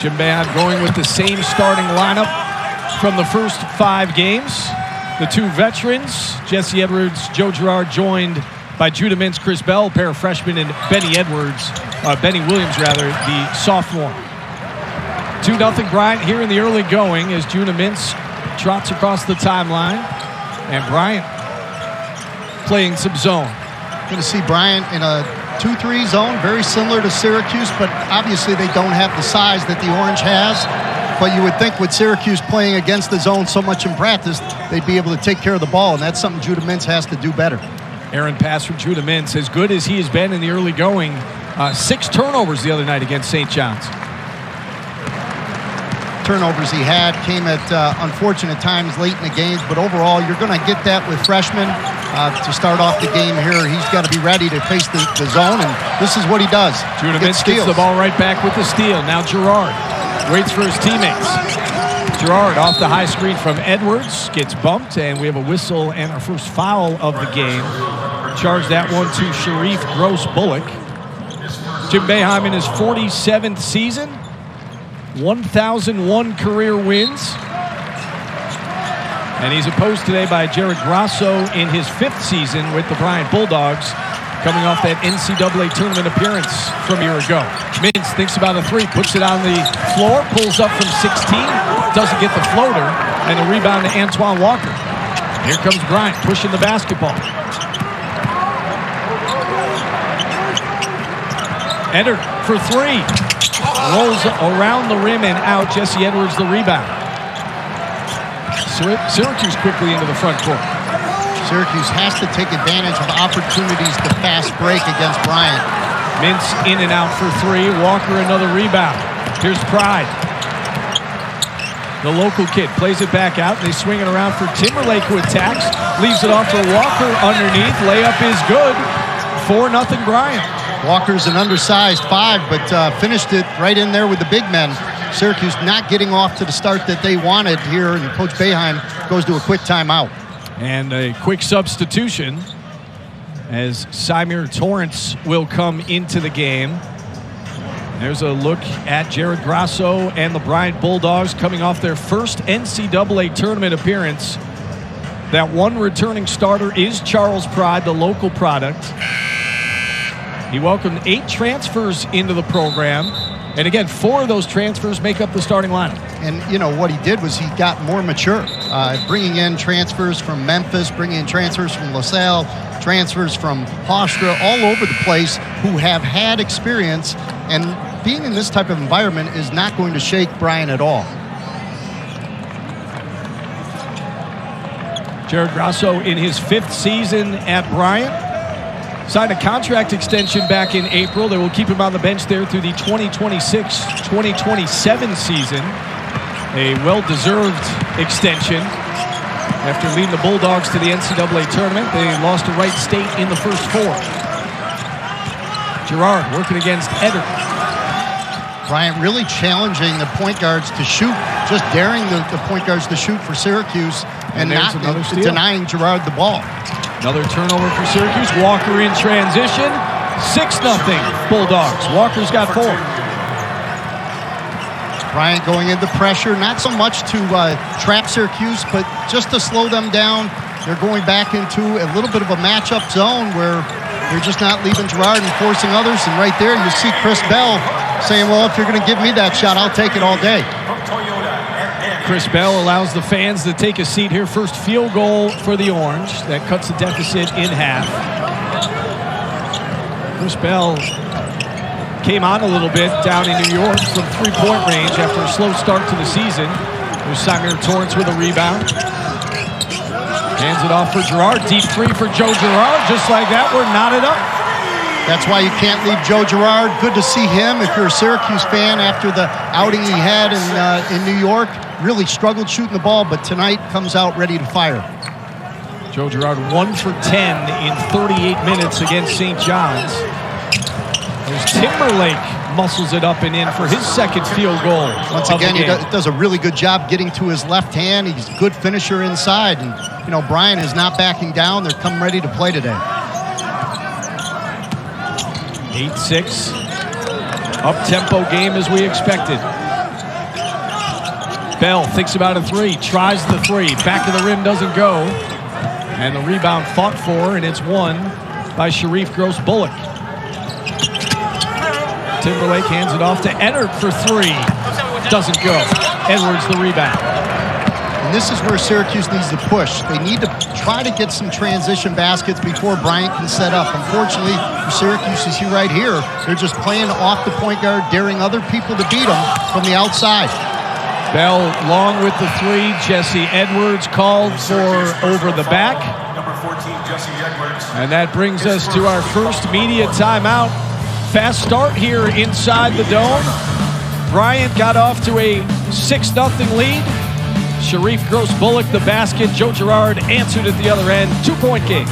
Jim Boeheim going with the same starting lineup from the first 5 games. The 2 veterans, Jesse Edwards, Joe Girard, joined by Judah Mintz, Chris Bell, a pair of freshmen, and Benny Williams, the sophomore. 2-0 Bryant here in the early going as Judah Mintz trots across the timeline. And Bryant playing some zone. Going to see Bryant in a 2-3 zone, very similar to Syracuse, but obviously they don't have the size that the Orange has. But you would think with Syracuse playing against the zone so much in practice, they'd be able to take care of the ball, and that's something Judah Mintz has to do better. Aaron pass from Judah Mintz. As good as he has been in the early going, 6 turnovers the other night against St. John's. Turnovers he had came at unfortunate times late in the games, but overall you're going to get that with freshmen. To start off the game here, he's got to be ready to face the zone, and this is what he does. Judah Mintz gets the ball right back with the steal. Now Girard waits for his teammates. Girard off the high screen from Edwards, gets bumped, and we have a whistle and our first foul of the game. Charge that one to Sharif Gross-Bullock. Jim Boeheim in his 47th season, 1,001 career wins. And he's opposed today by Jared Grasso in his 5th season with the Bryant Bulldogs, coming off that NCAA tournament appearance from a year ago. Mintz thinks about a 3, puts it on the floor, pulls up from 16, doesn't get the floater, and the rebound to Antoine Walker. Here comes Bryant pushing the basketball. Entered for 3. Rolls around the rim and out. Jesse Edwards the rebound. Syracuse quickly into the front court. Syracuse has to take advantage of opportunities to fast break against Bryant. Mintz in and out for 3. Walker another rebound. Here's Pride. The local kid plays it back out. They swing it around for Timberlake, who attacks. Leaves it off for Walker underneath. Layup is good. 4-0 Bryant. Walker's an undersized 5, but finished it right in there with the big men. Syracuse not getting off to the start that they wanted here, and Coach Boeheim goes to a quick timeout. And a quick substitution as Symir Torrance will come into the game. There's a look at Jared Grasso and the Bryant Bulldogs coming off their first NCAA tournament appearance. That one returning starter is Charles Pride, the local product. He welcomed 8 transfers into the program. And again, 4 of those transfers make up the starting lineup. And, you know, what he did was he got more mature, bringing in transfers from Memphis, bringing in transfers from LaSalle, transfers from Hofstra, all over the place, who have had experience. And being in this type of environment is not going to shake Bryant at all. Jared Grasso in his 5th season at Bryant. Signed a contract extension back in April that will keep him on the bench there through the 2026-2027 season. A well-deserved extension. After leading the Bulldogs to the NCAA tournament, they lost to Wright State in the first 4. Girard working against Eder. Bryant really challenging the point guards to shoot, just daring the point guards to shoot for Syracuse, and not denying Girard the ball. Another turnover for Syracuse. Walker in transition. 6-0 Bulldogs. Walker's got 4. Bryant going into pressure, not so much to trap Syracuse, but just to slow them down. They're going back into a little bit of a matchup zone where they're just not leaving Girard and forcing others. And right there, you see Chris Bell saying, well, if you're going to give me that shot, I'll take it all day. Chris Bell allows the fans to take a seat here. First field goal for the Orange. That cuts the deficit in half. Chris Bell came on a little bit down in New York from 3-point range after a slow start to the season. There's Symir Torrance with a rebound. Hands it off for Girard. Deep 3 for Joe Girard. Just like that, we're knotted up. That's why you can't leave Joe Girard. Good to see him. If you're a Syracuse fan, after the outing he had in New York, really struggled shooting the ball, but tonight comes out ready to fire. Joe Girard 1 for 10 in 38 minutes against St. John's. There's Timberlake muscles it up and in for his 2nd field goal. Once again, he does a really good job getting to his left hand. He's a good finisher inside. And, you know, Bryant is not backing down. They're coming ready to play today. 8-6. Up-tempo game as we expected. Bell thinks about a three, tries the three, back of the rim, doesn't go. And the rebound fought for, and it's won by Sharif Gross-Bullock. Timberlake hands it off to Eddard for three. Doesn't go. Edwards the rebound. And this is where Syracuse needs to push. They need to try to get some transition baskets before Bryant can set up. Unfortunately, for Syracuse, you see right here, they're just playing off the point guard, daring other people to beat them from the outside. Bell long with the three. Jesse Edwards called for over the back. Number 14, Jesse Edwards. And that brings us to our first media timeout. Fast start here inside the Dome. Bryant got off to a 6-0 lead. Sharif Gross-Bullock the basket. Joe Girard answered at the other end. 2-point game.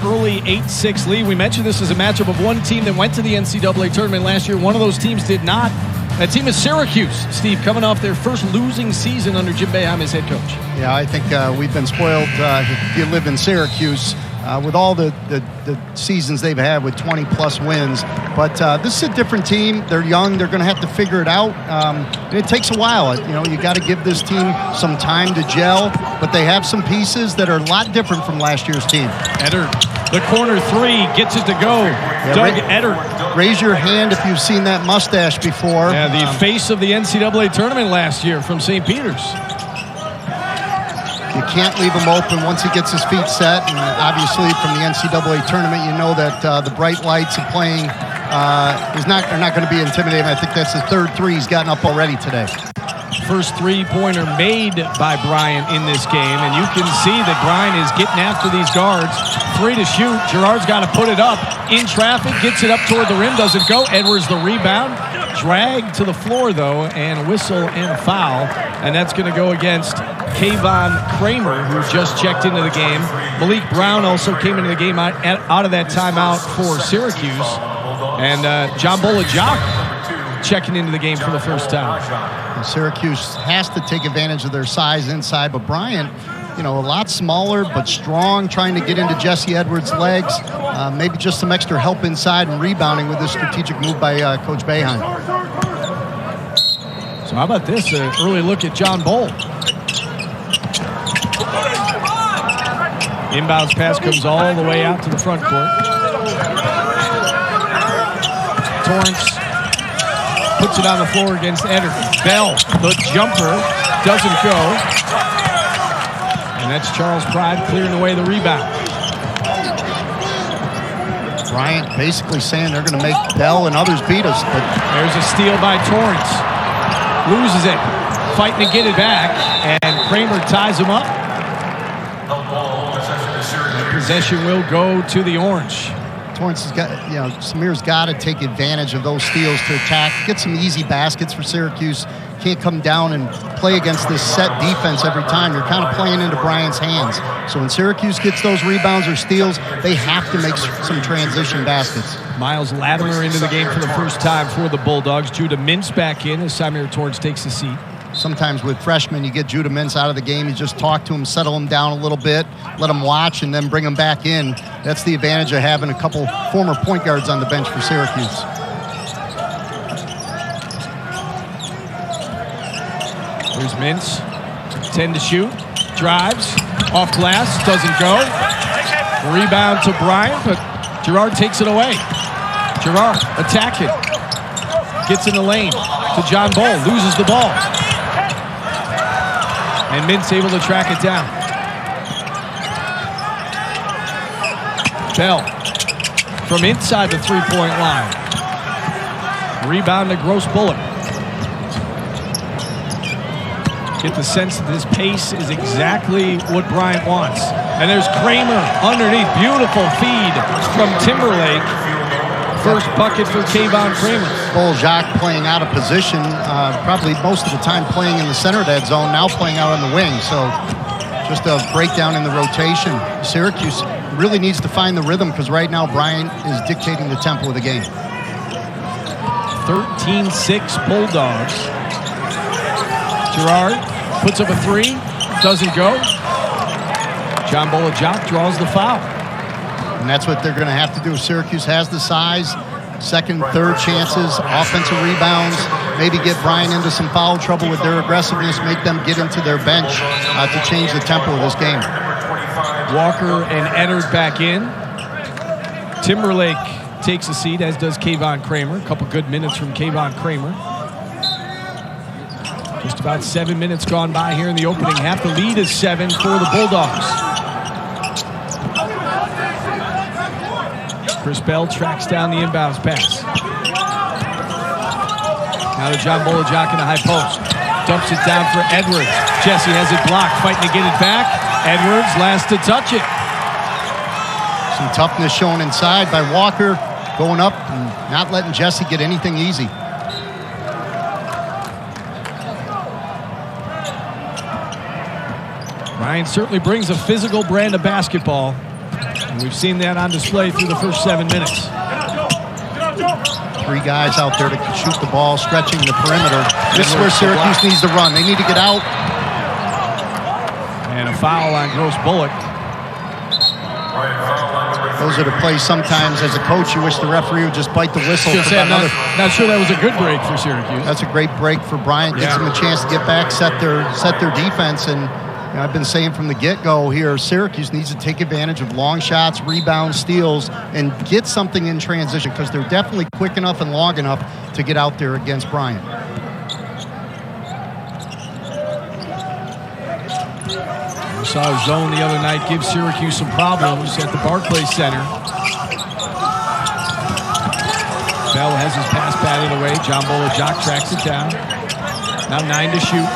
Early 8-6 lead. We mentioned this as a matchup of one team that went to the NCAA tournament last year. One of those teams did not. That team is Syracuse. Steve, coming off their first losing season under Jim Boeheim as head coach. Yeah, I think we've been spoiled if you live in Syracuse with all the seasons they've had with 20-plus wins. But this is a different team. They're young. They're going to have to figure it out. And it takes a while. You got to give this team some time to gel. But they have some pieces that are a lot different from last year's team. Eddard, the corner three, gets it to go. Yeah, Doug Eddard. Raise your hand if you've seen that mustache before. Yeah, the face of the NCAA tournament last year from St. Peter's. You can't leave him open once he gets his feet set. And obviously, from the NCAA tournament, you know that the bright lights of playing are not going to be intimidating. I think that's the third three he's gotten up already today. First three-pointer made by Bryant in this game, and you can see that Bryant is getting after these guards. Three to shoot. Girard's got to put it up. In traffic, gets it up toward the rim, doesn't go. Edwards the rebound. Dragged to the floor, though, and a whistle and a foul. And that's going to go against Kayvon Kramer, who just checked into the game. Malik Brown also came into the game out of that timeout for Syracuse. And John Bolajak checking into the game for the first time. And Syracuse has to take advantage of their size inside, but Bryant, a lot smaller but strong, trying to get into Jesse Edwards' legs. Maybe just some extra help inside and rebounding with this strategic move by Coach Boeheim. So how about this? An early look at John Bull. Inbounds pass comes all the way out to the front court. Torrance puts it on the floor against Eddard. Bell, the jumper, doesn't go. And that's Charles Pride clearing away the rebound. Bryant basically saying they're going to make Bell and others beat us. But there's a steal by Torrance. Loses it. Fighting to get it back. And Kramer ties him up. Possession will go to the Orange. Torrance has got, Samir's got to take advantage of those steals to attack, get some easy baskets for Syracuse. Can't come down and play against this set defense every time. You're kind of playing into Bryant's hands. So when Syracuse gets those rebounds or steals, they have to make some transition baskets. Miles Latimer into the game for the first time for the Bulldogs. Judah Mintz back in as Symir Torrance takes the seat. Sometimes with freshmen, you get Judah Mintz out of the game. You just talk to him, settle him down a little bit, let him watch, and then bring him back in. That's the advantage of having a couple former point guards on the bench for Syracuse. There's Mintz, 10 to shoot, drives, off glass, doesn't go. Rebound to Bryant, but Girard takes it away. Girard attacking, gets in the lane to John Bull, loses the ball. And Mintz able to track it down. Bell from inside the three-point line. Rebound to Gross-Bullock. Get the sense that this pace is exactly what Bryant wants. And there's Kramer underneath. Beautiful feed from Timberlake. First bucket for Kayvon Kramer. Bolajak playing out of position, probably most of the time playing in the center of that zone, now playing out on the wing. So just a breakdown in the rotation. Syracuse really needs to find the rhythm because right now Bryant is dictating the tempo of the game. 13-6 Bulldogs. Girard puts up a three, doesn't go. John Bolajak draws the foul. And that's what they're going to have to do. Syracuse has the size. second, third chances, offensive rebounds, maybe get Bryant into some foul trouble with their aggressiveness, make them get into their bench to change the tempo of this game. Walker and Eddard back in. Timberlake takes a seat, as does Kayvon Kramer. A couple good minutes from Kayvon Kramer. Just about 7 minutes gone by here in the opening half. The lead is 7 for the Bulldogs. Chris Bell tracks down the inbounds pass. Now to John Bolajak in the high post. Dumps it down for Edwards. Jesse has it blocked, fighting to get it back. Edwards last to touch it. Some toughness shown inside by Walker, going up and not letting Jesse get anything easy. Bryant certainly brings a physical brand of basketball, and we've seen that on display through the first 7 minutes. 3 guys out there to shoot the ball, stretching the perimeter. This is where Syracuse needs to run. They need to get out. And a foul on Gross Bullock. Those are the plays sometimes as a coach you wish the referee would just bite the whistle. Not sure that was a good break for Syracuse. That's a great break for Bryant. Gives them a chance to get back, set their defense. And you know, I've been saying from the get-go here, Syracuse needs to take advantage of long shots, rebounds, steals, and get something in transition because they're definitely quick enough and long enough to get out there against Bryant. We saw a zone the other night give Syracuse some problems at the Barclays Center. Bell has his pass batted away. John Bolajak tracks it down. Now 9 to shoot.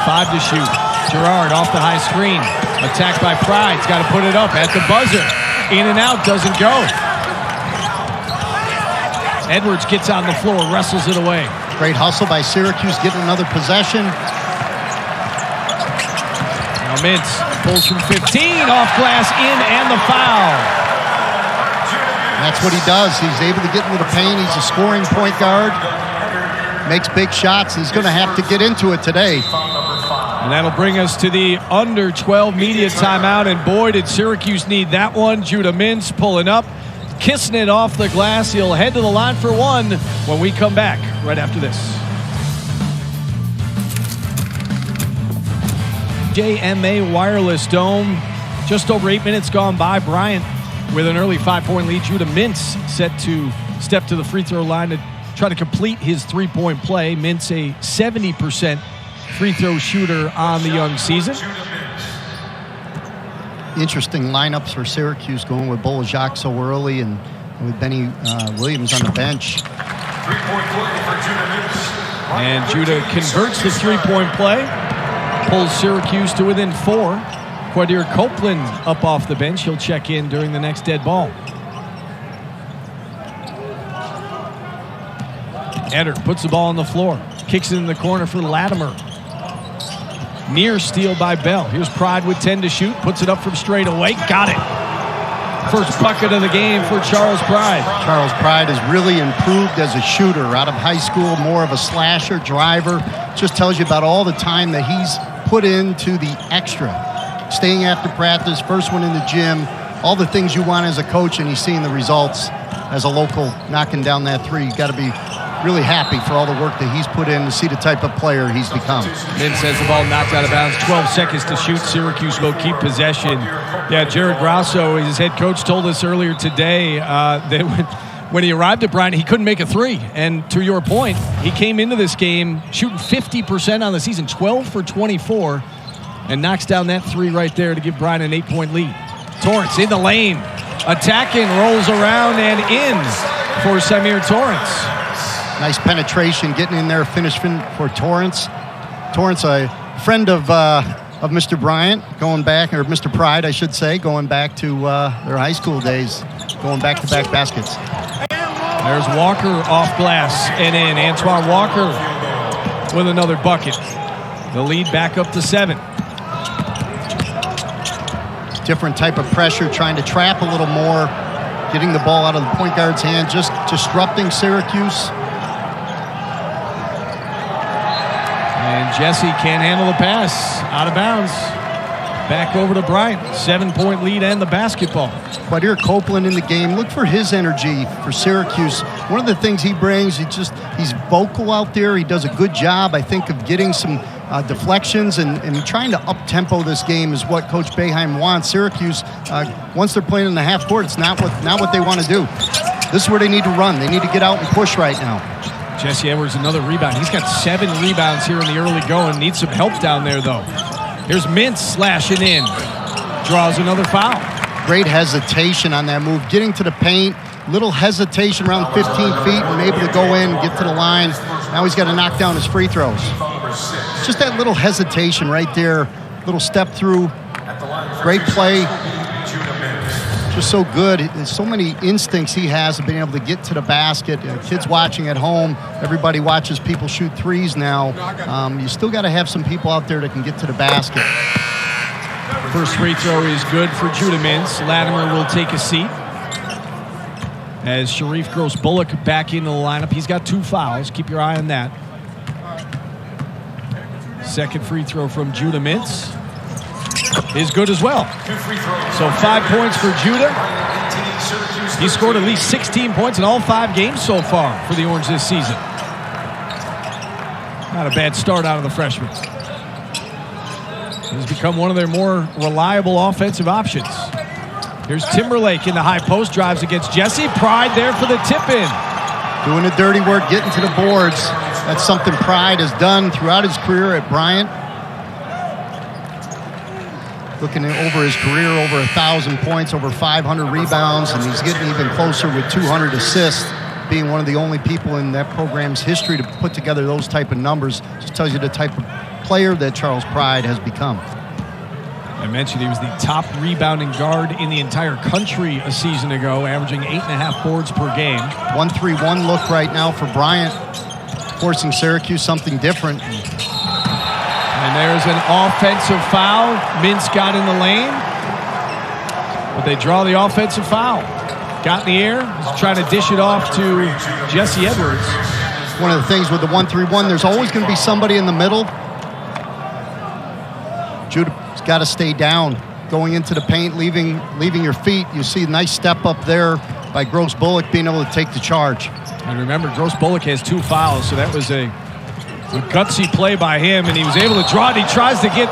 5 to shoot. Girard off the high screen. Attacked by Pride. He's got to put it up at the buzzer. In and out, doesn't go. Edwards gets on the floor, wrestles it away. Great hustle by Syracuse, getting another possession. Now Mintz pulls from 15, off glass, in, and the foul. That's what he does. He's able to get into the paint. He's a scoring point guard. Makes big shots. He's going to have to get into it today. And that'll bring us to the under 12 media timeout. And boy, did Syracuse need that one. Judah Mintz pulling up, kissing it off the glass. He'll head to the line for one when we come back right after this. JMA Wireless Dome. Just over 8 minutes gone by. Bryant with an early 5-point lead. Judah Mintz set to step to the free throw line to try to complete his 3-point play. Mintz a 70% free throw shooter on the young season. Interesting lineups for Syracuse, going with Bolajak so early and with Benny Williams on the bench. And Judah converts the 3-point play, pulls Syracuse to within 4. Quadir Copeland up off the bench. He'll check in during the next dead ball. Eddard puts the ball on the floor, kicks it in the corner for Latimer. Near steal by Bell. Here's Pride with 10 to shoot. Puts it up from straight away. Got it. First bucket of the game for Charles Pride. Charles Pride has really improved as a shooter. Out of high school, more of a slasher, driver. Just tells you about all the time that he's put into the extra. Staying after practice, first one in the gym, all the things you want as a coach, and he's seeing the results as a local knocking down that three. You've got to be really happy for all the work that he's put in to see the type of player he's become. Mintz has the ball knocked out of bounds. 12 seconds to shoot. Syracuse will keep possession. Yeah, Jared Grasso, his head coach, told us earlier today that when he arrived at Bryant, he couldn't make a three. And to your point, he came into this game shooting 50% on the season, 12 for 24, and knocks down that three right there to give Bryant an 8-point lead. Torrance in the lane, attacking, rolls around and in for Symir Torrance. Nice penetration, getting in there, finishing for Torrance. Torrance, a friend of Mr. Bryant, going back, or Mr. Pride, I should say, going back to their high school days, going back-to-back baskets. There's Walker off glass and in. Antoine Walker with another bucket. The lead back up to 7. Different type of pressure, trying to trap a little more, getting the ball out of the point guard's hand, just disrupting Syracuse. And Jesse can't handle the pass. Out of bounds. Back over to Bryant. 7-point lead and the basketball. Quadir Copeland in the game. Look for his energy for Syracuse. One of the things he brings, he's vocal out there. He does a good job, I think, of getting some deflections and trying to up-tempo this game is what Coach Boeheim wants. Syracuse, once they're playing in the half court, it's not what they want to do. This is where they need to run. They need to get out and push right now. Jesse Edwards, another rebound. He's got 7 rebounds here in the early going. Needs some help down there, though. Here's Mintz slashing in. Draws another foul. Great hesitation on that move. Getting to the paint, little hesitation around 15 feet and able to go in and get to the line. Now he's got to knock down his free throws. Just that little hesitation right there. Little step through. Great play. Just so good. There's so many instincts he has of being able to get to the basket. Kids watching at home, everybody watches people shoot threes now. You still got to have some people out there that can get to the basket. First free throw is good for Judah Mintz. Latimer will take a seat. As Sharif Gross-Bullock back into the lineup. He's got 2 fouls. Keep your eye on that. Second free throw from Judah Mintz is good as well. So 5 points for Judah. He scored at least 16 points in all 5 games so far for the Orange this season. Not a bad start out of the freshman. He's become one of their more reliable offensive options. Here's Timberlake in the high post, drives against Jesse. Pride there for the tip-in. Doing the dirty work, getting to the boards. That's something Pride has done throughout his career at Bryant. Looking over his career, over 1,000 points, over 500 rebounds, and he's getting even closer with 200 assists, being one of the only people in that program's history to put together those type of numbers. Just tells you the type of player that Charles Pride has become. I mentioned he was the top rebounding guard in the entire country a season ago, averaging 8.5 boards per game. 1-3-1 look right now for Bryant, forcing Syracuse something different. And there's an offensive foul. Mintz got in the lane, but they draw the offensive foul. Got in the air, he's trying to dish it off to Jesse Edwards. One of the things with the 1-3-1, there's always going to be somebody in the middle. Judah's got to stay down. Going into the paint, leaving your feet. You see a nice step up there by Gross-Bullock being able to take the charge. And remember, Gross-Bullock has 2 fouls, so that was a gutsy play by him, and he was able to draw it. He tries to get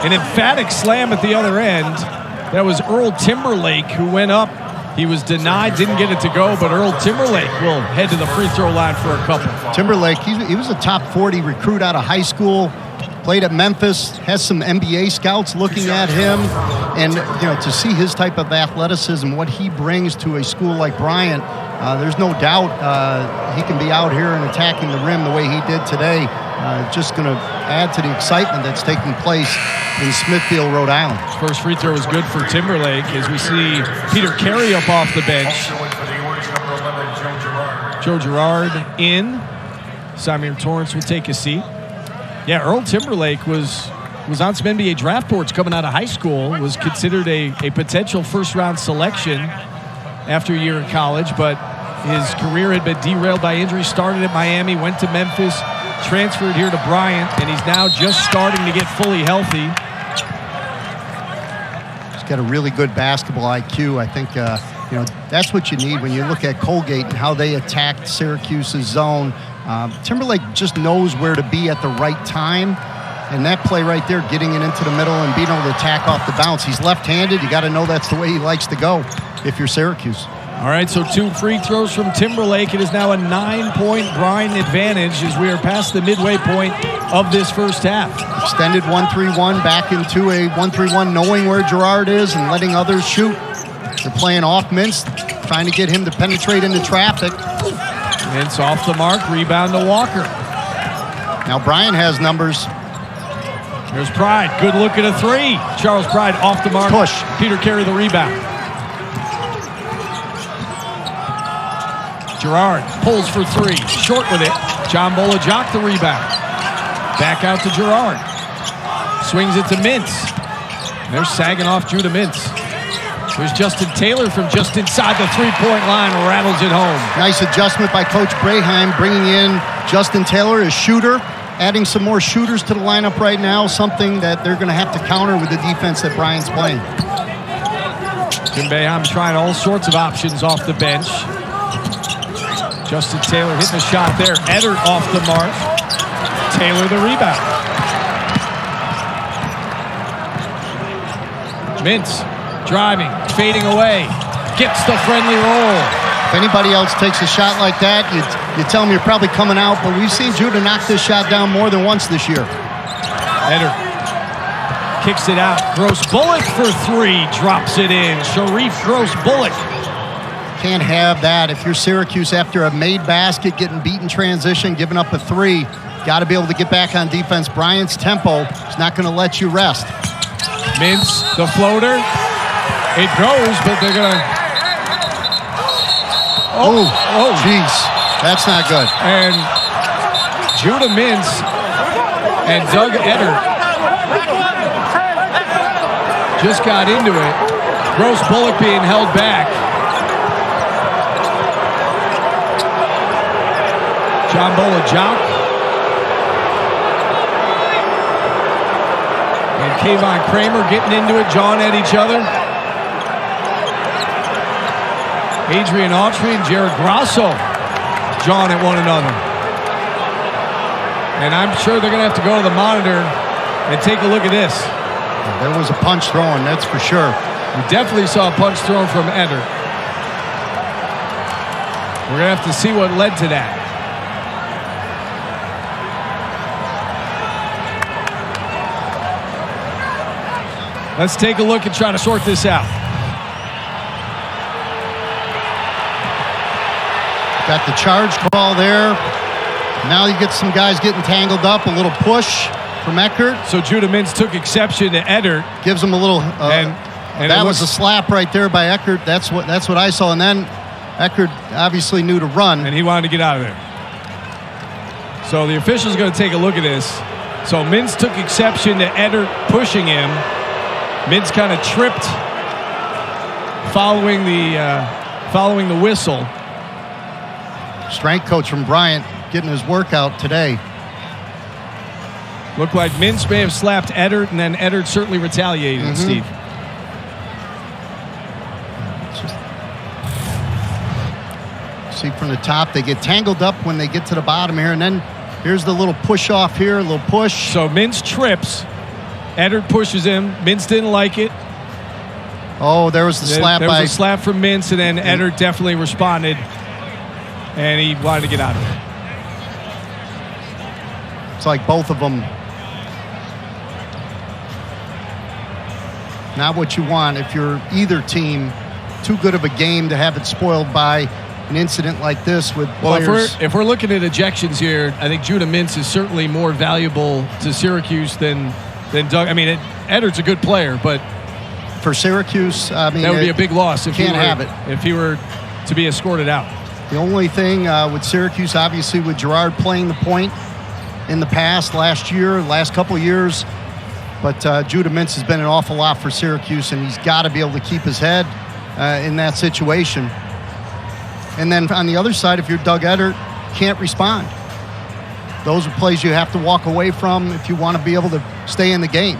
an emphatic slam at the other end. That was Earl Timberlake who went up. He was denied, didn't get it to go, but Earl Timberlake will head to the free throw line for a couple. Timberlake, he was a top 40 recruit out of high school, played at Memphis, has some NBA scouts looking at him, and to see his type of athleticism, what he brings to a school like Bryant, there's no doubt he can be out here and attacking the rim the way he did today. Just going to add to the excitement that's taking place in Smithfield, Rhode Island. First free throw is good for Timberlake as we see Peter Carey up off the bench. Joe Girard in. Symir Torrance will take a seat. Yeah, Earl Timberlake was on some NBA draft boards coming out of high school, was considered a potential first-round selection after a year in college, but his career had been derailed by injury. Started at Miami, went to Memphis, transferred here to Bryant, and he's now just starting to get fully healthy. He's got a really good basketball IQ. I think that's what you need when you look at Colgate and how they attacked Syracuse's zone. Timberlake just knows where to be at the right time. And that play right there, getting it into the middle and being able to attack off the bounce. He's left-handed. You got to know that's the way he likes to go if you're Syracuse. All right, so 2 free throws from Timberlake. It is now a 9-point Bryant advantage as we are past the midway point of this first half. Extended 1-3-1, back into a 1-3-1, knowing where Girard is and letting others shoot. They're playing off Mintz, trying to get him to penetrate into traffic. Mintz off the mark, rebound to Walker. Now Bryant has numbers. There's Pride, good look at a 3. Charles Pride off the mark. Push. Peter Carey the rebound. Girard pulls for 3, short with it. John Bolajok the rebound. Back out to Girard. Swings it to Mintz. They're sagging off Judah Mintz. There's Justin Taylor from just inside the 3-point line, rattles it home. Nice adjustment by Coach Boeheim, bringing in Justin Taylor, a shooter. adding some more shooters to the lineup right now, something that they're going to have to counter with the defense that Bryant's playing. Jim Boeheim trying all sorts of options off the bench. Justin Taylor hitting the shot there. Eddard off the mark. Taylor the rebound. Mintz driving, fading away. Gets the friendly roll. If anybody else takes a shot like that, you tell them you're probably coming out, but we've seen Judah knock this shot down more than once this year. Eddard kicks it out. Gross Bullock for three. Drops it in. Sharif Gross Bullock. Can't have that. If you're Syracuse after a made basket, getting beat in transition, giving up a three, got to be able to get back on defense. Bryant's tempo is not going to let you rest. Mintz, the floater. It goes, but they're going to... Oh, jeez. That's not good. And Judah Mintz and Doug Eddard just got into it. Gross Bullock being held back. John Bolajok. And Kayvon Kramer getting into it, jawing at each other. Adrian Autry and Jared Grasso jawing at one another. And I'm sure they're going to have to go to the monitor and take a look at this. There was a punch thrown, that's for sure. We definitely saw a punch thrown from Eddard. We're going to have to see what led to that. Let's take a look and try to sort this out. Got the charge call there. Now you get some guys getting tangled up. A little push from Eckert. So Judah Mintz took exception to Eddard. Gives him a little. And that was a slap right there by Eckert. That's what I saw. And then Eckert obviously knew to run. And he wanted to get out of there. So the official's going to take a look at this. So Mintz took exception to Eddard pushing him. Mintz kind of tripped following the whistle. Strength coach from Bryant getting his workout today. Looked like Mintz may have slapped Eddard, and then Eddard certainly retaliated, Steve. See from the top, they get tangled up when they get to the bottom here, and then here's the little push off here, a little push. So Mintz trips. Eddard pushes him. Mintz didn't like it. Oh, there was the slap. There was a slap from Mintz, and then Eddard definitely responded, and he wanted to get out of it. It's like both of them. Not what you want if you're either team. Too good of a game to have it spoiled by an incident like this with players. Well, if we're looking at ejections here, I think Judah Mintz is certainly more valuable to Syracuse than Doug. I mean, Eddard's a good player, but for Syracuse, I mean, that would be a big loss if if he were to be escorted out. The only thing with Syracuse, obviously, with Gerard playing the point in the past, last couple of years, but Judah Mintz has been an awful lot for Syracuse, and he's got to be able to keep his head in that situation. And then on the other side, if you're Doug Eddard, can't respond. Those are plays you have to walk away from if you want to be able to stay in the game.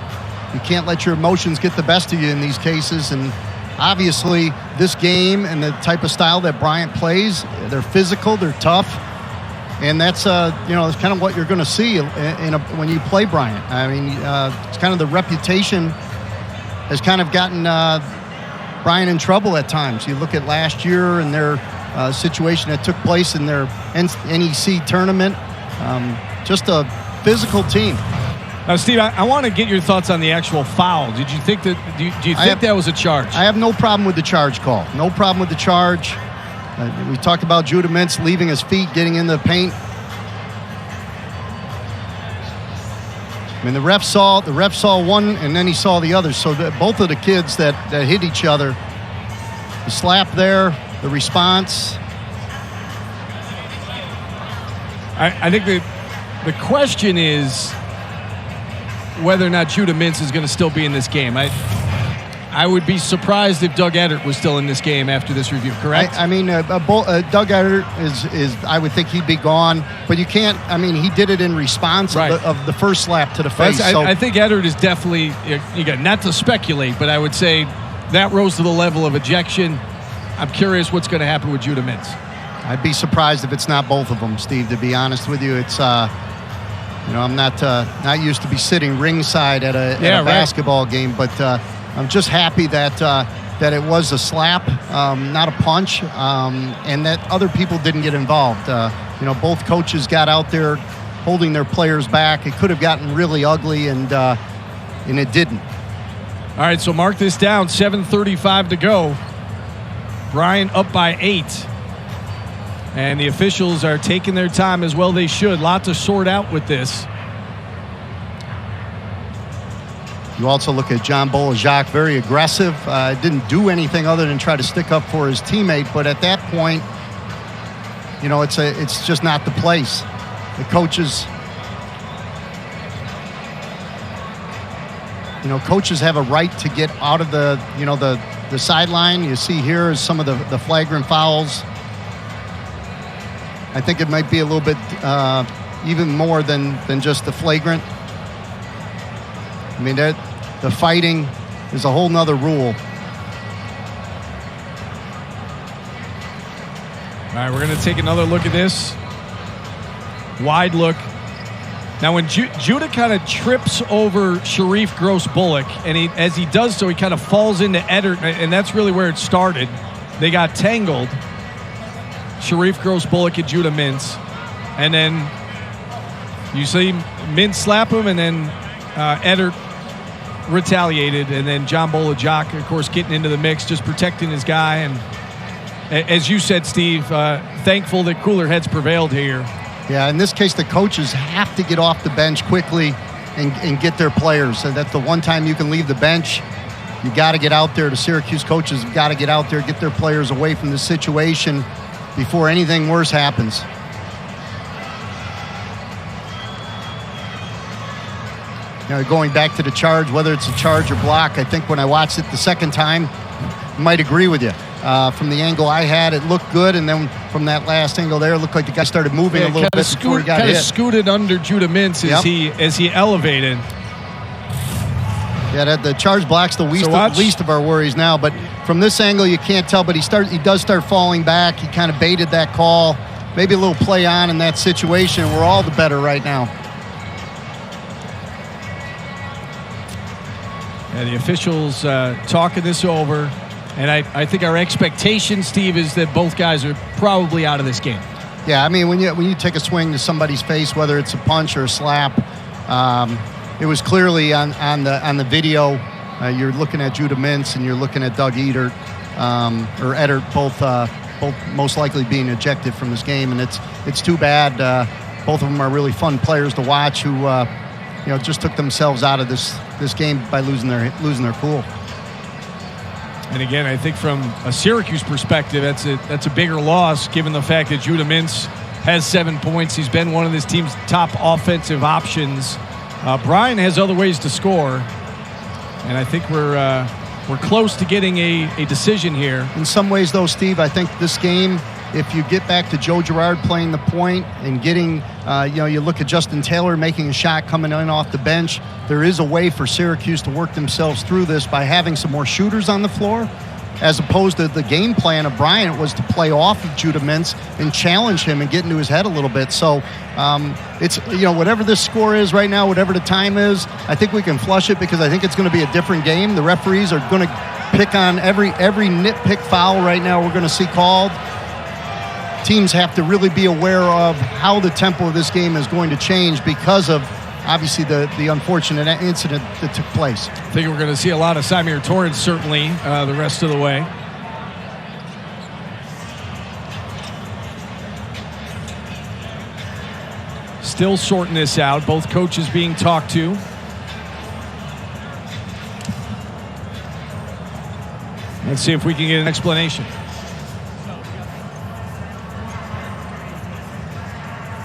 You can't let your emotions get the best of you in these cases. And obviously, this game and the type of style that Bryant plays, they're physical, they're tough. And that's, it's kind of what you're going to see when you play Bryant. I mean, it's kind of the reputation has kind of gotten Bryant in trouble at times. You look at last year and their situation that took place in their NEC tournament. Just a physical team. Now, Steve, I want to get your thoughts on the actual foul. Did you think that? Do you think that was a charge? I have no problem with the charge call. No problem with the charge. We talked about Judah Mintz leaving his feet, getting in the paint. I mean, the ref saw one, and then he saw the other. So both of the kids that hit each other, the slap there, the response. I think the question is whether or not Judah Mintz is going to still be in this game. I would be surprised if Doug Edert was still in this game after this review, correct? I mean, Doug Edert is I would think he'd be gone, but you can't. I mean, he did it in response of the first slap to the face. I think Edert is definitely, not to speculate, but I would say that rose to the level of ejection. I'm curious what's going to happen with Judah Mintz. I'd be surprised if it's not both of them, Steve, to be honest with you. It's, I'm not used to be sitting ringside at a basketball game, but I'm just happy that it was a slap, not a punch, and that other people didn't get involved. Both coaches got out there holding their players back. It could have gotten really ugly, and it didn't. All right, so mark this down, 7:35 to go. Bryant up by 8. And the officials are taking their time as well they should. Lot to sort out with this. You also look at John Bolajak, very aggressive. Didn't do anything other than try to stick up for his teammate. But at that point, it's just not the place. The coaches, coaches have a right to get out of the sideline. You see here is some of the flagrant fouls. I think it might be a little bit even more than just the flagrant. I mean, the fighting is a whole nother rule. All right, we're going to take another look at this. Wide look. Now, when Judah kind of trips over Sharif Gross-Bullock, and as he does so, he kind of falls into Edert, and that's really where it started. They got tangled. Sharif Gross-Bullock and Judah Mintz. And then you see Mintz slap him, and then Edert retaliated, and then John Bolajak, of course, getting into the mix, just protecting his guy. And as you said, Steve, thankful that cooler heads prevailed here. Yeah, in this case, the coaches have to get off the bench quickly and get their players. And that's the one time you can leave the bench. You got to get out there. The Syracuse coaches have got to get out there, get their players away from the situation before anything worse happens. Going back to the charge, whether it's a charge or block, I think when I watched it the second time, I might agree with you. From the angle I had, it looked good, and then from that last angle there, it looked like the guy started moving a little bit before he got hit. Kind of scooted under Judah Mintz as he elevated. Yeah, the charge block's the least of our worries now. But from this angle, you can't tell. But he does start falling back. He kind of baited that call. Maybe a little play on in that situation. We're all the better right now. Yeah, the officials talking this over. And I think our expectation, Steve, is that both guys are probably out of this game. Yeah, I mean, when you take a swing to somebody's face, whether it's a punch or a slap, it was clearly on the video. You're looking at Judah Mintz and you're looking at Doug Edert, or Edert, both most likely being ejected from this game, and it's too bad. Both of them are really fun players to watch who just took themselves out of this game by losing their cool. And again, I think from a Syracuse perspective, that's a bigger loss given the fact that Judah Mintz has 7 points. He's been one of this team's top offensive options. Bryant has other ways to score, and I think we're close to getting a decision here. In some ways, though, Steve, I think this game, if you get back to Joe Girard playing the point and getting, you look at Justin Taylor making a shot coming in off the bench, there is a way for Syracuse to work themselves through this by having some more shooters on the floor, as opposed to the game plan of Bryant was to play off of Judah Mintz and challenge him and get into his head a little bit. So it's, whatever this score is right now, whatever the time is, I think we can flush it because I think it's going to be a different game. The referees are going to pick on every nitpick foul right now we're going to see called. Teams have to really be aware of how the tempo of this game is going to change because of, obviously, the unfortunate incident that took place. I think we're going to see a lot of Symir Torrance, certainly, the rest of the way. Still sorting this out. Both coaches being talked to. Let's see if we can get an explanation.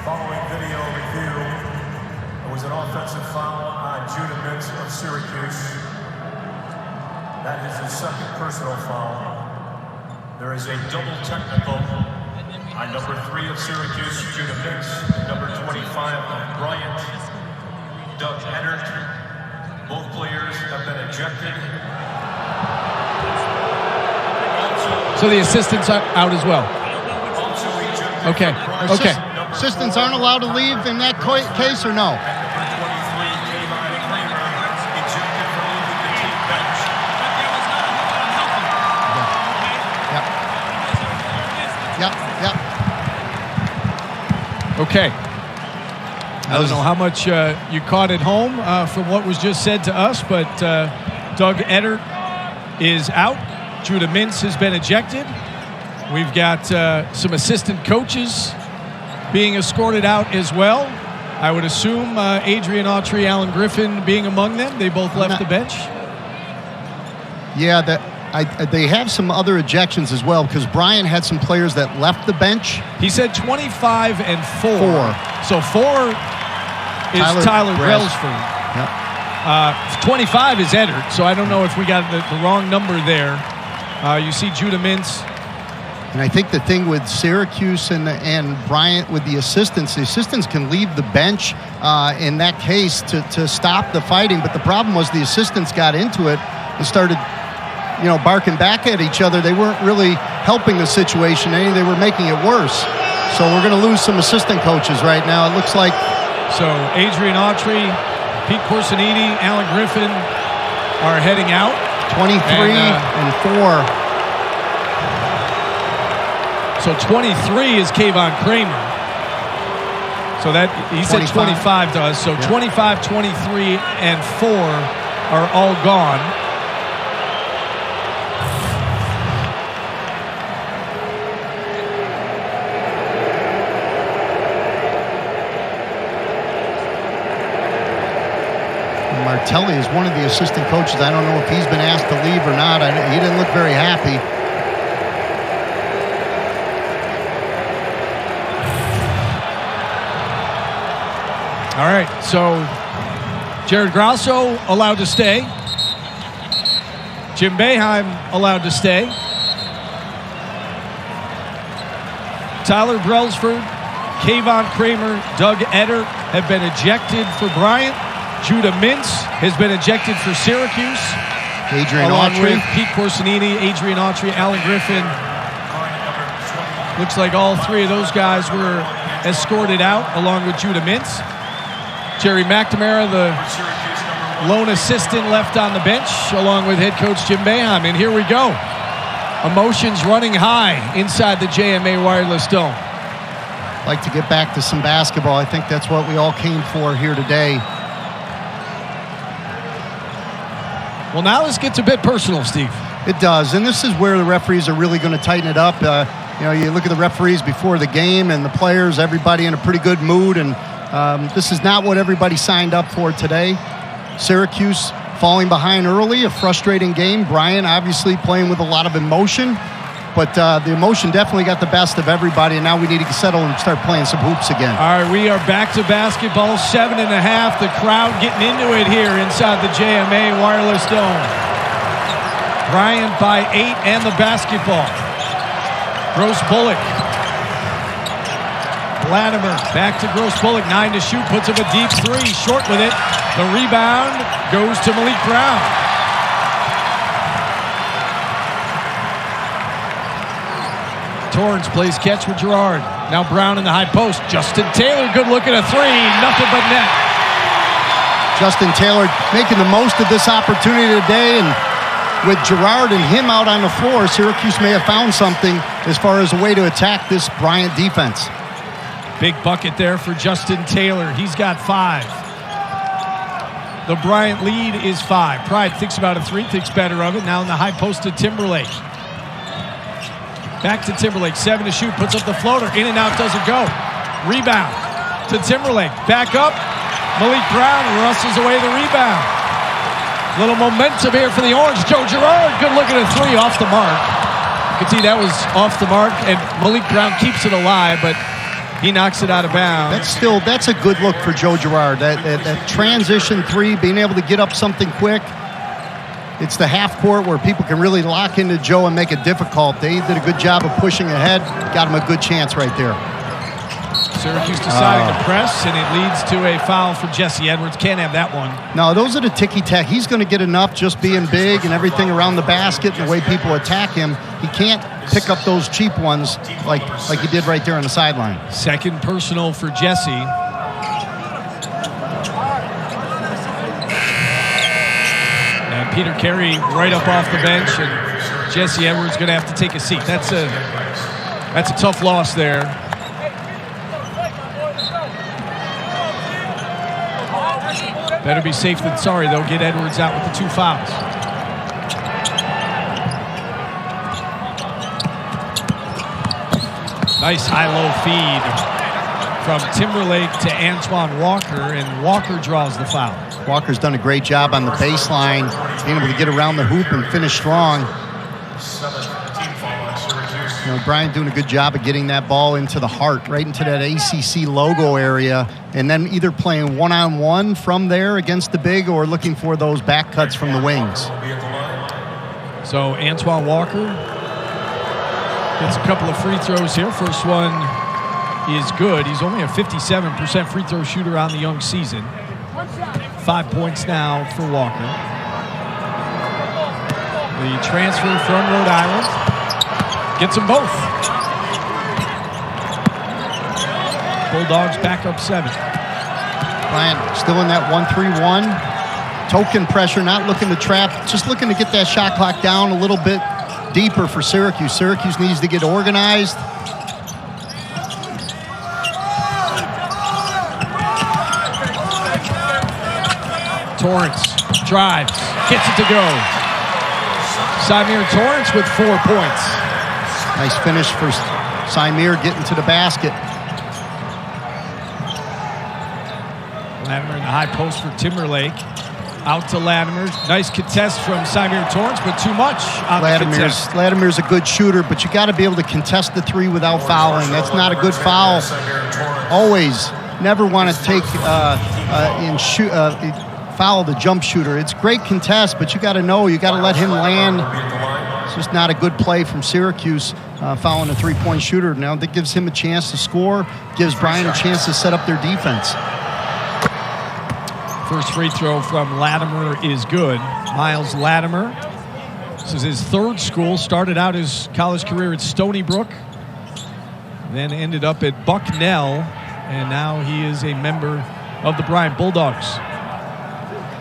Following video review, it was an offensive foul on Judah Mintz of Syracuse. That is his second personal foul. There is a double technical on number 3 of Syracuse, Judah Mix, and number 25 of Bryant, Doug Eddard. Both players have been ejected. So the assistants are out as well. Okay. Okay. Assistants aren't allowed to leave in that case, or no? Yep. Okay. I don't know how much you caught at home from what was just said to us, but Doug Eddard is out. Judah Mintz has been ejected. We've got some assistant coaches being escorted out as well. I would assume Adrian Autry, Alan Griffin being among them. They both left the bench. Yeah, they have some other ejections as well, because Bryant had some players that left the bench. He said 25 and 4. So 4 is Tyler Brailsford. Yep. 25 is Eddard, so I don't know if we got the wrong number there. You see Judah Mintz. And I think the thing with Syracuse and Bryant with the assistants can leave the bench in that case to stop the fighting. But the problem was the assistants got into it and started, barking back at each other. They weren't really helping the situation any. They were making it worse. So we're going to lose some assistant coaches right now. It looks like. So Adrian Autry, Pete Corsinini, Alan Griffin are heading out. 23 and 4. So 23 is Kayvon Kramer. So that he said 25 to us. So 25, 23, and 4 are all gone. Martelli is one of the assistant coaches. I don't know if he's been asked to leave or not. He didn't look very happy. All right, so Jared Grasso allowed to stay. Jim Boeheim allowed to stay. Tyler Brailsford, Kayvon Kramer, Doug Eddard have been ejected for Bryant. Judah Mintz has been ejected for Syracuse. Adrian along Autry. with Pete Corsinini, Adrian Autry, Alan Griffin. Looks like all 3 of those guys were escorted out along with Judah Mintz. Jerry McNamara, the lone assistant, left on the bench along with head coach Jim Boeheim. And here we go. Emotions running high inside the JMA Wireless Dome. Like to get back to some basketball. I think that's what we all came for here today. Well, now this gets a bit personal, Steve. It does, and this is where the referees are really going to tighten it up. You look at the referees before the game and the players, everybody in a pretty good mood, and this is not what everybody signed up for today. Syracuse falling behind early, a frustrating game. Bryant obviously playing with a lot of emotion, but the emotion definitely got the best of everybody, and now we need to settle and start playing some hoops again. All right, we are back to basketball, 7.5. The crowd getting into it here inside the JMA Wireless Dome. Bryant by 8 and the basketball. Gross Bullock. Latimer back to Gross Bullock, 9 to shoot, puts up a deep 3, short with it. The rebound goes to Malik Brown. Torrance plays catch with Girard. Now Brown in the high post. Justin Taylor, good look at a 3, nothing but net. Justin Taylor making the most of this opportunity today, and with Girard and him out on the floor, Syracuse may have found something as far as a way to attack this Bryant defense. Big bucket there for Justin Taylor. He's got 5. The Bryant lead is 5. Pride thinks about a 3, thinks better of it. Now in the high post to Timberlake. Back to Timberlake, 7 to shoot, puts up the floater. In and out, doesn't go. Rebound to Timberlake. Back up. Malik Brown wrestles away the rebound. Little momentum here for the Orange. Joe Girard, good look at a 3 off the mark. You can see that was off the mark, and Malik Brown keeps it alive, but he knocks it out of bounds. That's a good look for Joe Girard. That transition 3, being able to get up something quick. it's the half court where people can really lock into Joe and make it difficult. They did a good job of pushing ahead, got him a good chance right there. Syracuse deciding to press, and it leads to a foul for Jesse Edwards. Can't have that one. No, those are the ticky-tack. He's going to get enough just being big and everything around the basket and the way people attack him. He can't pick up those cheap ones like he did right there on the sideline. Second personal for Jesse. And Peter Carey right up off the bench, and Jesse Edwards going to have to take a seat. That's a tough loss there. Better be safe than sorry, though. Get Edwards out with the 2 fouls. Nice high-low feed from Timberlake to Antoine Walker, and Walker draws the foul. Walker's done a great job on the baseline, being able to get around the hoop and finish strong. Bryant doing a good job of getting that ball into the heart, right into that ACC logo area, and then either playing one-on-one from there against the big or looking for those back cuts from the wings. So Antoine Walker gets a couple of free throws here. First one is good. He's only a 57% free throw shooter on the young season. 5 points now for Walker. The transfer from Rhode Island gets them both. Bulldogs back up 7. Bryant still in that 1-3-1. Token pressure, not looking to trap, just looking to get that shot clock down a little bit deeper for Syracuse. Syracuse needs to get organized. Torrance drives, gets it to go. Symir Torrance with 4 points. Nice finish for Symir getting to the basket. Latimer in the high post for Timberlake. Out to Latimer. Nice contest from Symir Torrance, but too much on the contest. Latimer's a good shooter, but you got to be able to contest the 3 without fouling. That's not a good foul. Always, never want to take foul the jump shooter. It's great contest, but you got to know, you got to let him land. It's just not a good play from Syracuse fouling a 3-point shooter. Now that gives him a chance to score, gives Bryant a chance to set up their defense. First free throw from Latimer is good. Miles Latimer. This is his 3rd school. Started out his college career at Stony Brook. Then ended up at Bucknell. And now he is a member of the Bryant Bulldogs.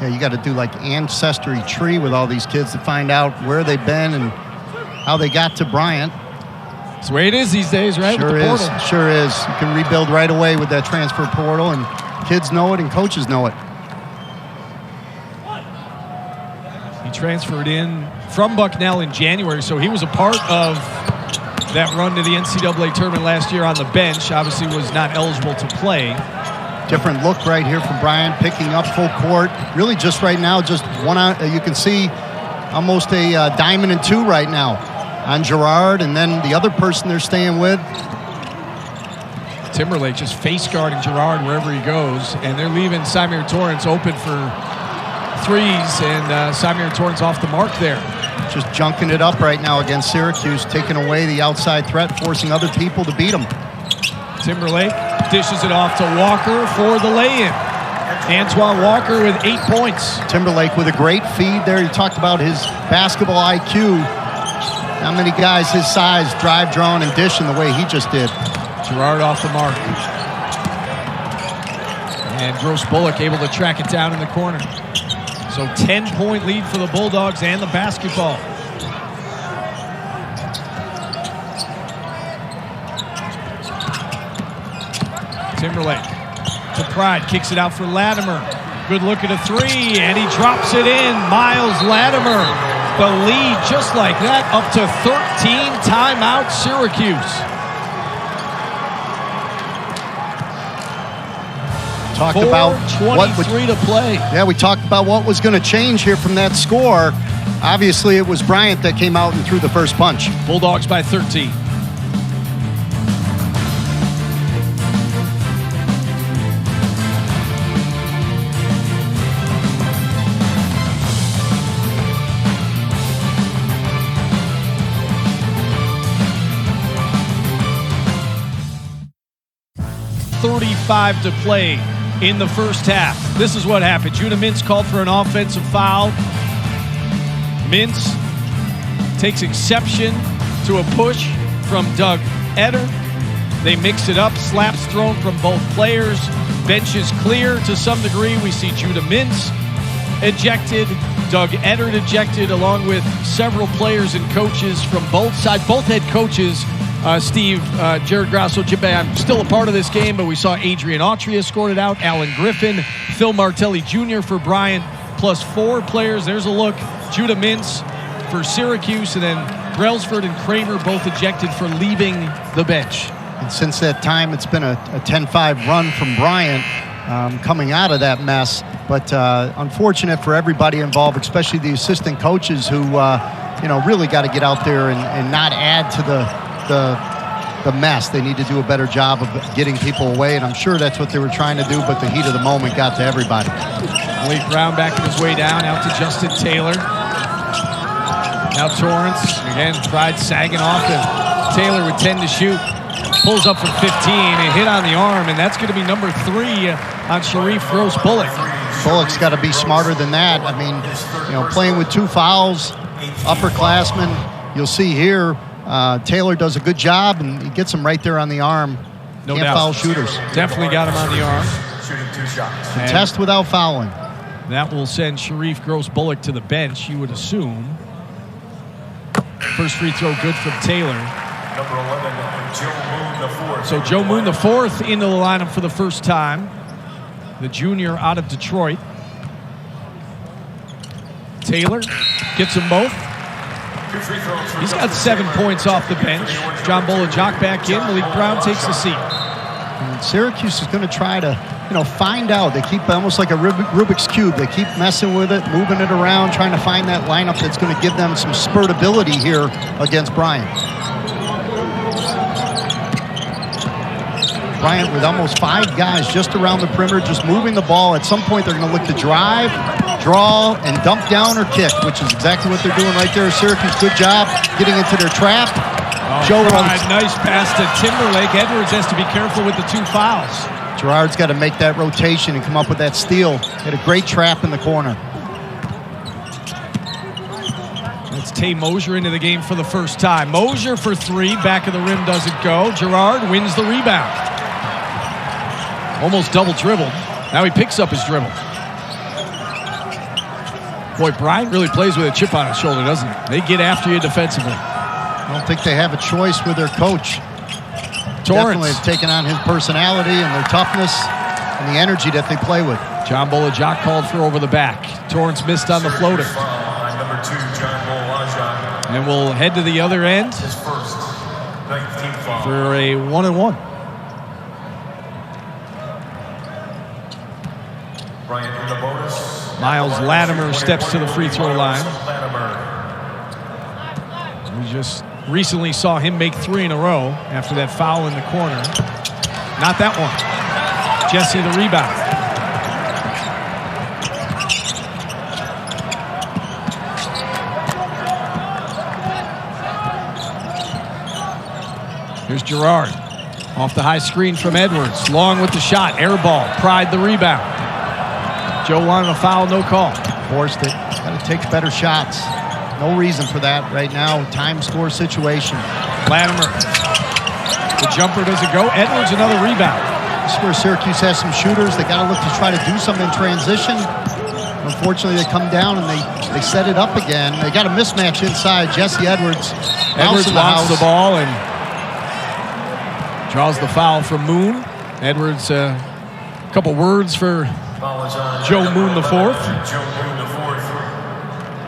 Yeah, you got to do like ancestry tree with all these kids to find out where they've been and how they got to Bryant. That's the way it is these days, right? Sure with the is. portal. Sure is. You can rebuild right away with that transfer portal, and kids know it and coaches know it. He transferred in from Bucknell in January, so he was a part of that run to the NCAA tournament last year on the bench. Obviously was not eligible to play. Different look right here from Bryant, picking up full court. Really just right now, just one on, you can see almost a diamond and 2 right now on Gerard, and then the other person they're staying with. Timberlake just face guarding Gerard wherever he goes, and they're leaving Symir Torrance open for threes, and Symir Torrance off the mark there. Just junking it up right now against Syracuse, taking away the outside threat, forcing other people to beat them. Timberlake dishes it off to Walker for the lay-in. Antoine Walker with 8 points. Timberlake with a great feed there. You talked about his basketball IQ. Not many guys his size drive, drawing, and dishing the way he just did. Gerard off the mark. And Gross Bullock able to track it down in the corner. So 10-point lead for the Bulldogs and the basketball. Timberlake to Pride, kicks it out for Latimer. Good look at a 3, and he drops it in. Miles Latimer, the lead just like that, up to 13. Timeout, Syracuse. Talked about 4:23 to play. Yeah, we talked about what was going to change here from that score. Obviously, it was Bryant that came out and threw the first punch. Bulldogs by 13. 1:35 to play in the first half. This is what happened. Judah Mintz called for an offensive foul. Mintz takes exception to a push from Doug Etter. They mix it up, slaps thrown from both players. Bench is clear to some degree. We see Judah Mintz ejected, Doug Etter ejected, along with several players and coaches from both sides. Both head coaches, Steve, Jared Grasso, Jim Bay, I'm still a part of this game, but we saw Adrian Autry escorted out, Alan Griffin, Phil Martelli Jr. for Bryant, plus 4 players. There's a look. Judah Mintz for Syracuse, and then Brailsford and Kramer both ejected for leaving the bench. And since that time, it's been a 10-5 run from Bryant coming out of that mess. But unfortunate for everybody involved, especially the assistant coaches who, really got to get out there and not add to the mess. They need to do a better job of getting people away, and I'm sure that's what they were trying to do, but the heat of the moment got to everybody. Malik Brown backing his way down, out to Justin Taylor. Now Torrance, again, Pride sagging off, and Taylor with 10 to shoot. Pulls up from 15, a hit on the arm, and that's going to be number 3 on Sharif Gross-Bullock. Bullock's got to be smarter than that. I mean, playing with 2 fouls, upperclassmen, you'll see here, Taylor does a good job, and he gets him right there on the arm. No Can't doubt. foul shooters. Definitely got him on the arm. Shooting 2 shots. Contest without fouling. That will send Sharif Gross-Bullock to the bench, you would assume. First free throw good from Taylor. Number 11, Joe Moon the fourth. So Joe Moon the 4th into the lineup for the first time. The junior out of Detroit. Taylor gets them both. 2 free throws. He's got 7 points off the bench. John Bolajak back in. Malik Brown takes the seat. And Syracuse is going to try to, find out. They keep almost like a Rubik's Cube. They keep messing with it, moving it around, trying to find that lineup that's going to give them some spurtability here against Bryant. Bryant with almost 5 guys just around the perimeter, just moving the ball. At some point, they're going to look to drive, draw, and dump down or kick, which is exactly what they're doing right there. Syracuse, good job getting into their trap. Joe runs. Nice pass to Timberlake. Edwards has to be careful with the 2 fouls. Gerard's got to make that rotation and come up with that steal. Had a great trap in the corner. That's Tay Mosier into the game for the first time. Mosier for 3. Back of the rim doesn't go. Gerard wins the rebound. Almost double dribbled. Now he picks up his dribble. Boy, Bryant really plays with a chip on his shoulder, doesn't he? They get after you defensively. I don't think they have a choice with their coach. Torrance Definitely have taken on his personality and their toughness and the energy that they play with. John Bolajak called for over the back. Torrance missed on the floater. Number 2, John Bolajak. And we'll head to the other end His first 19th foul. for a 1-and-1. Bryant in the bonus. Miles Latimer steps to the free throw line. Latimer. We just recently saw him make 3 in a row after that foul in the corner. Not that one. Jesse the rebound. Here's Gerard. Off the high screen from Edwards. Long with the shot. Air ball. Pride the rebound. Joe wanted a foul, no call. Forced it. Got to take better shots. No reason for that right now. Time score situation. Latimer. The jumper doesn't go. Edwards another rebound. This is where Syracuse has some shooters. They got to look to try to do something in transition. Unfortunately, they come down and they set it up again. They got a mismatch inside. Jesse Edwards. Edwards wants the ball and draws the foul from Moon. Edwards, a couple words for Joe Moon the 4th. Joe Moon the 4th.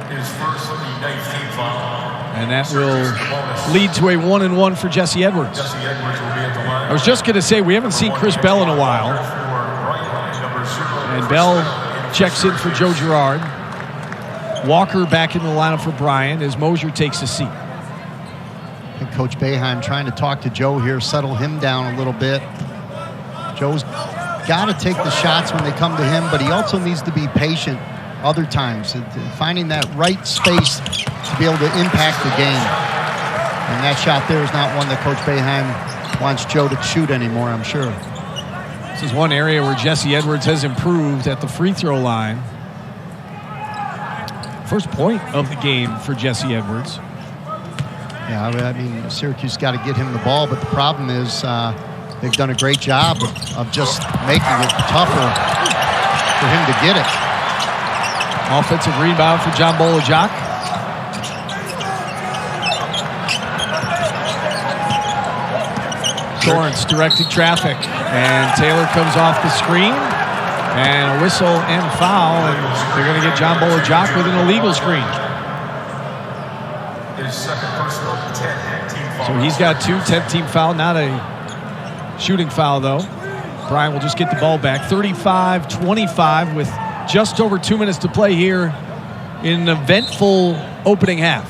His first 19th foul. And that will lead to a 1-and-1 for Jesse Edwards. Jesse Edwards will be at the line. I was just going to say, we haven't seen Chris Bell in a while. And Bell checks in for Joe Girard. Walker back in the lineup for Bryant as Mosier takes a seat. I think Coach Boeheim trying to talk to Joe here, settle him down a little bit. Joe's got to take the shots when they come to him, but he also needs to be patient other times, finding that right space to be able to impact the game. And that shot there is not one that Coach Boeheim wants Joe to shoot anymore, I'm sure. This is one area where Jesse Edwards has improved at the free throw line. First point of the game for Jesse Edwards. Yeah, I mean, Syracuse got to get him the ball, but the problem is they've done a great job of just making it tougher for him to get it. Offensive rebound for John Bolajak. Torrance directing traffic, and Taylor comes off the screen, and a whistle and foul, and they're going to get John Bolajak with an illegal screen. His second personal 10 team foul. So he's got 2 10-team foul, not a shooting foul though. Bryant will just get the ball back. 35-25 with just over 2 minutes to play here in an eventful opening half.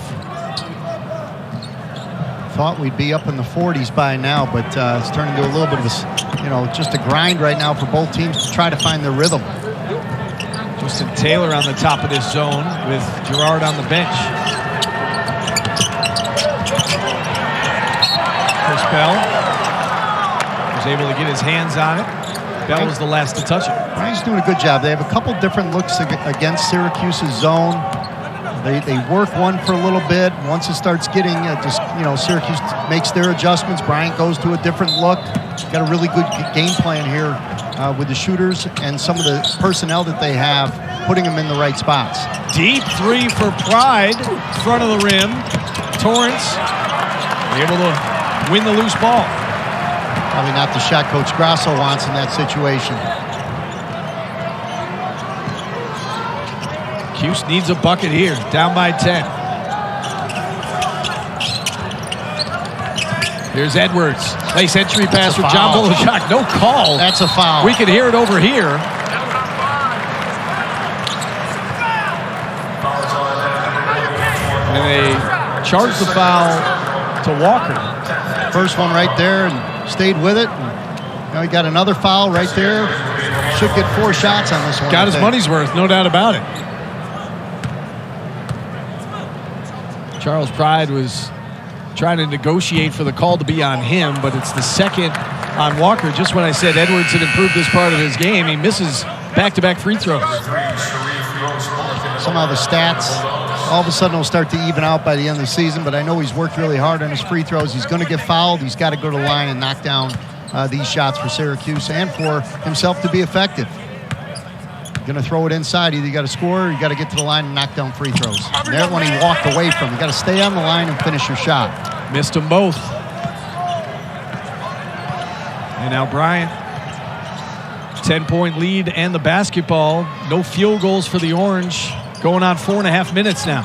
Thought we'd be up in the 40s by now, but it's turned into a little bit of a, just a grind right now for both teams to try to find their rhythm. Justin Taylor on the top of this zone with Girard on the bench. Chris Bell was able to get his hands on it. Bell was the last to touch it. Bryant's doing a good job. They have a couple different looks against Syracuse's zone. They work one for a little bit. Once it starts getting, Syracuse makes their adjustments. Bryant goes to a different look. Got a really good game plan here with the shooters and some of the personnel that they have, putting them in the right spots. Deep three for Pride, front of the rim. Torrance able to win the loose ball. Probably not the shot Coach Grasso wants in that situation. Cuse needs a bucket here, down by 10. Here's Edwards. Nice entry pass with John Bolajak. No call. That's a foul. We can hear it over here. And they charged the foul to Walker. First one right there and stayed with it. He got another foul right there. Should get 4 shots on this one. Got his money's worth, no doubt about it. Charles Pride was trying to negotiate for the call to be on him, but it's the second on Walker. Just when I said Edwards had improved this part of his game, he misses back-to-back free throws. Somehow the stats all of a sudden will start to even out by the end of the season, but I know he's worked really hard on his free throws. He's going to get fouled. He's got to go to the line and knock down these shots for Syracuse and for himself to be effective. Going to throw it inside. Either you got to score or you got to get to the line and knock down free throws. And that one he walked away from. You got to stay on the line and finish your shot. Missed them both. And now Bryant, 10-point lead and the basketball. No field goals for the Orange. Going on 4.5 minutes now.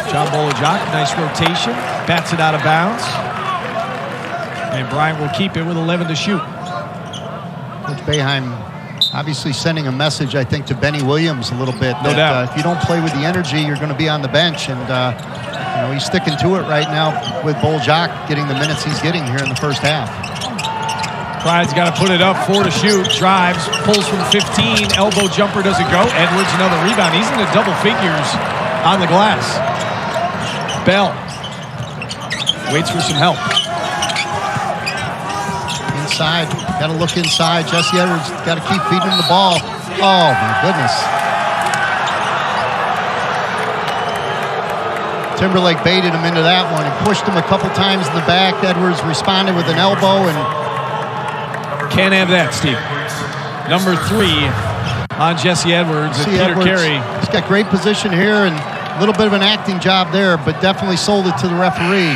John Bolajak, nice rotation. Bats it out of bounds. And Bryant will keep it with 11 to shoot. Coach Boeheim obviously sending a message, I think, to Benny Williams a little bit. No doubt. If you don't play with the energy, you're going to be on the bench. And, he's sticking to it right now with Bolajak getting the minutes he's getting here in the first half. Pride's got to put it up, 4 to shoot. Drives, pulls from 15. Elbow jumper doesn't go. Edwards, another rebound. He's in the double figures on the glass. Bell waits for some help. Inside, got to look inside. Jesse Edwards got to keep feeding him the ball. Oh my goodness. Timberlake baited him into that one and pushed him a couple times in the back. Edwards responded with an elbow and can't have that, Steve. Number 3 on Jesse Edwards and Peter Carey. He's got great position here and a little bit of an acting job there, but definitely sold it to the referee.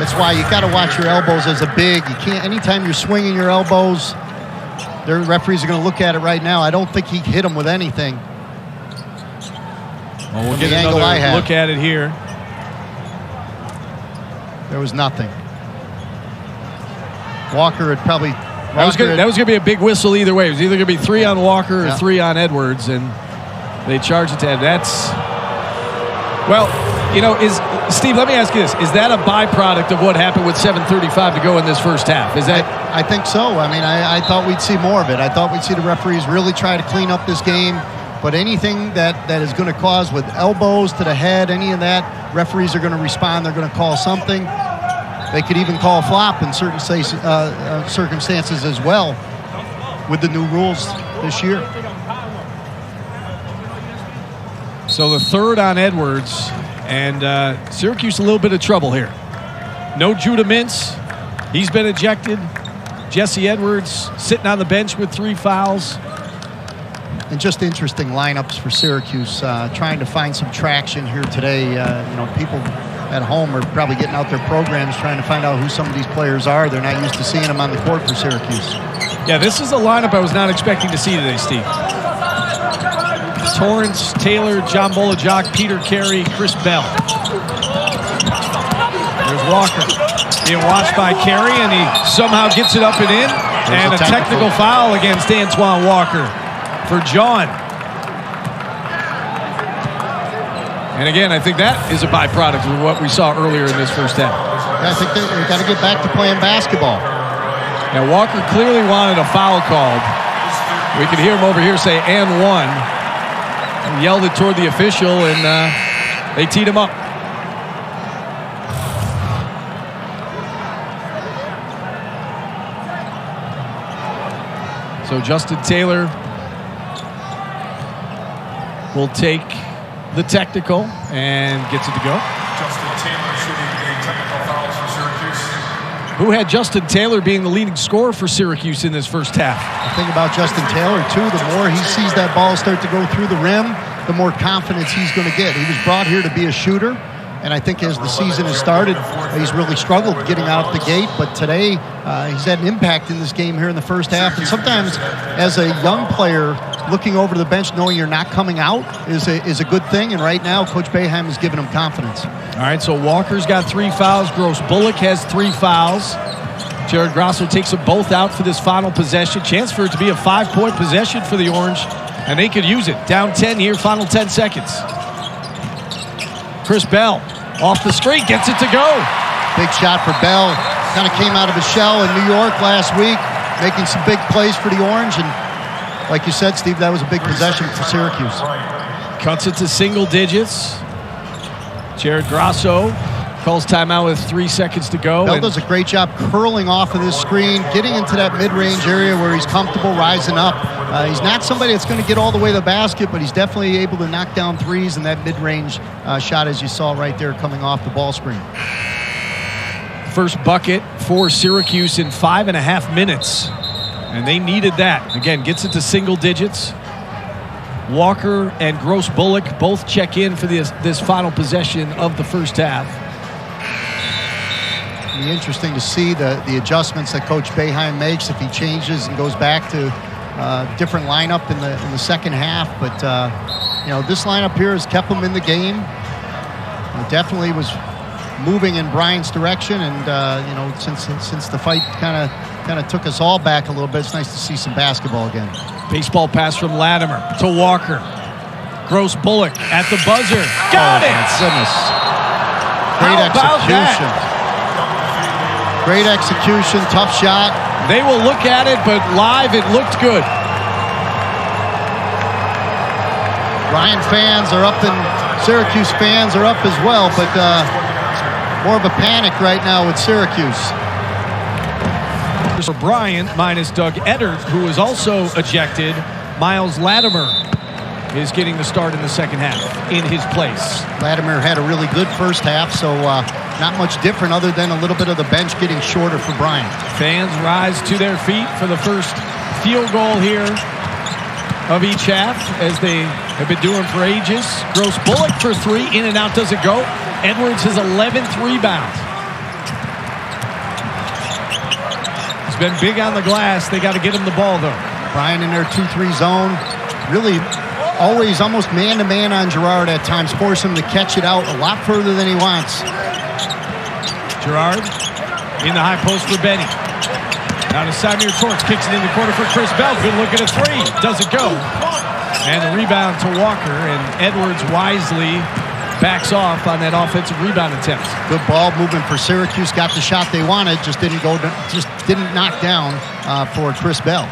That's why you got to watch your elbows as a big. You can't, anytime you're swinging your elbows, the referees are going to look at it right now. I don't think he hit him with anything. Well, we'll get another look at it here. There was nothing. Walker had probably... That was going to be a big whistle either way. It was either going to be 3 on Walker or 3 on Edwards, and they charged it to Ed. That's... Well, Steve, let me ask you this. Is that a byproduct of what happened with 7:35 to go in this first half? Is that? I think so. I mean, I thought we'd see more of it. I thought we'd see the referees really try to clean up this game. But anything that is going to cause with elbows to the head, any of that, referees are going to respond. They're going to call something. They could even call a flop in certain circumstances as well with the new rules this year. So the third on Edwards, and Syracuse a little bit of trouble here. No Judah Mintz. He's been ejected. Jesse Edwards sitting on the bench with 3 fouls. And just interesting lineups for Syracuse, trying to find some traction here today. People at home are probably getting out their programs trying to find out who some of these players are. They're not used to seeing them on the court for Syracuse. Yeah, this is a lineup I was not expecting to see today, Steve. Torrance, Taylor, John Bolajak, Peter Carey, Chris Bell. There's Walker being watched by Carey, and he somehow gets it up and in. And a technical foul against Antoine Walker for John. And again, I think that is a byproduct of what we saw earlier in this first half. Yeah, I think they've got to get back to playing basketball. Now, Walker clearly wanted a foul called. We could hear him over here say, "and one." And yelled it toward the official, and they teed him up. So Justin Taylor will take the technical and gets it to go. Justin Taylor shooting a technical foul for Syracuse. Who had Justin Taylor being the leading scorer for Syracuse in this first half? The thing about Justin Taylor, too, the more he sees that ball start to go through the rim, the more confidence he's going to get. He was brought here to be a shooter, and I think as the season has started, he's really struggled getting out the gate. But today, he's had an impact in this game here in the first half. And sometimes, as a young player, looking over to the bench, knowing you're not coming out is a good thing. And right now, Coach Boeheim has given him confidence. All right, so Walker's got 3 fouls. Gross Bullock has 3 fouls. Jared Grosso takes them both out for this final possession. Chance for it to be a 5-point possession for the Orange, and they could use it. Down 10 here, final 10 seconds. Chris Bell off the screen, gets it to go. Big shot for Bell. Kind of came out of his shell in New York last week, making some big plays for the Orange. And like you said, Steve, that was a big possession for Syracuse. Cuts it to single digits. Jared Grosso calls timeout with 3 seconds to go. Bell does a great job curling off of this screen, getting into that mid-range area where he's comfortable rising up. He's not somebody that's going to get all the way to the basket, but he's definitely able to knock down threes, and that mid-range shot, as you saw right there, coming off the ball screen. First bucket for Syracuse in 5.5 minutes, and they needed that. Again, gets it to single digits. Walker and Gross Bullock both check in for this final possession of the first half. It'll be interesting to see the adjustments that Coach Boeheim makes if he changes and goes back to different lineup in the second half. But this lineup here has kept them in the game. It definitely was moving in Bryant's direction, and since the fight kind of took us all back a little bit, it's nice to see some basketball again. Baseball pass from Latimer to Walker. Gross Bullock at the buzzer. Got it! My goodness. Great execution. Great execution, tough shot. They will look at it, but live it looked good. Bryant fans are up, and Syracuse fans are up as well, but more of a panic right now with Syracuse. For Bryant, minus Doug Eddard, who was also ejected, Miles Latimer is getting the start in the second half in his place. Latimer had a really good first half, so not much different other than a little bit of the bench getting shorter for Bryant. Fans rise to their feet for the first field goal here of each half, as they have been doing for ages. Gross Bullock for 3, in and out does it go. Edwards his 11th rebound. He's been big on the glass. They got to get him the ball, though. Bryant in their 2-3 zone, really always almost man-to-man on Girard at times, force him to catch it out a lot further than he wants. Girard in the high post for Benny. Now to Symir Torrance, kicks it in the corner for Chris Bell. Good look at a 3. Doesn't go. And the rebound to Walker, and Edwards wisely backs off on that offensive rebound attempt. Good ball movement for Syracuse. Got the shot they wanted, just didn't knock down for Chris Bell.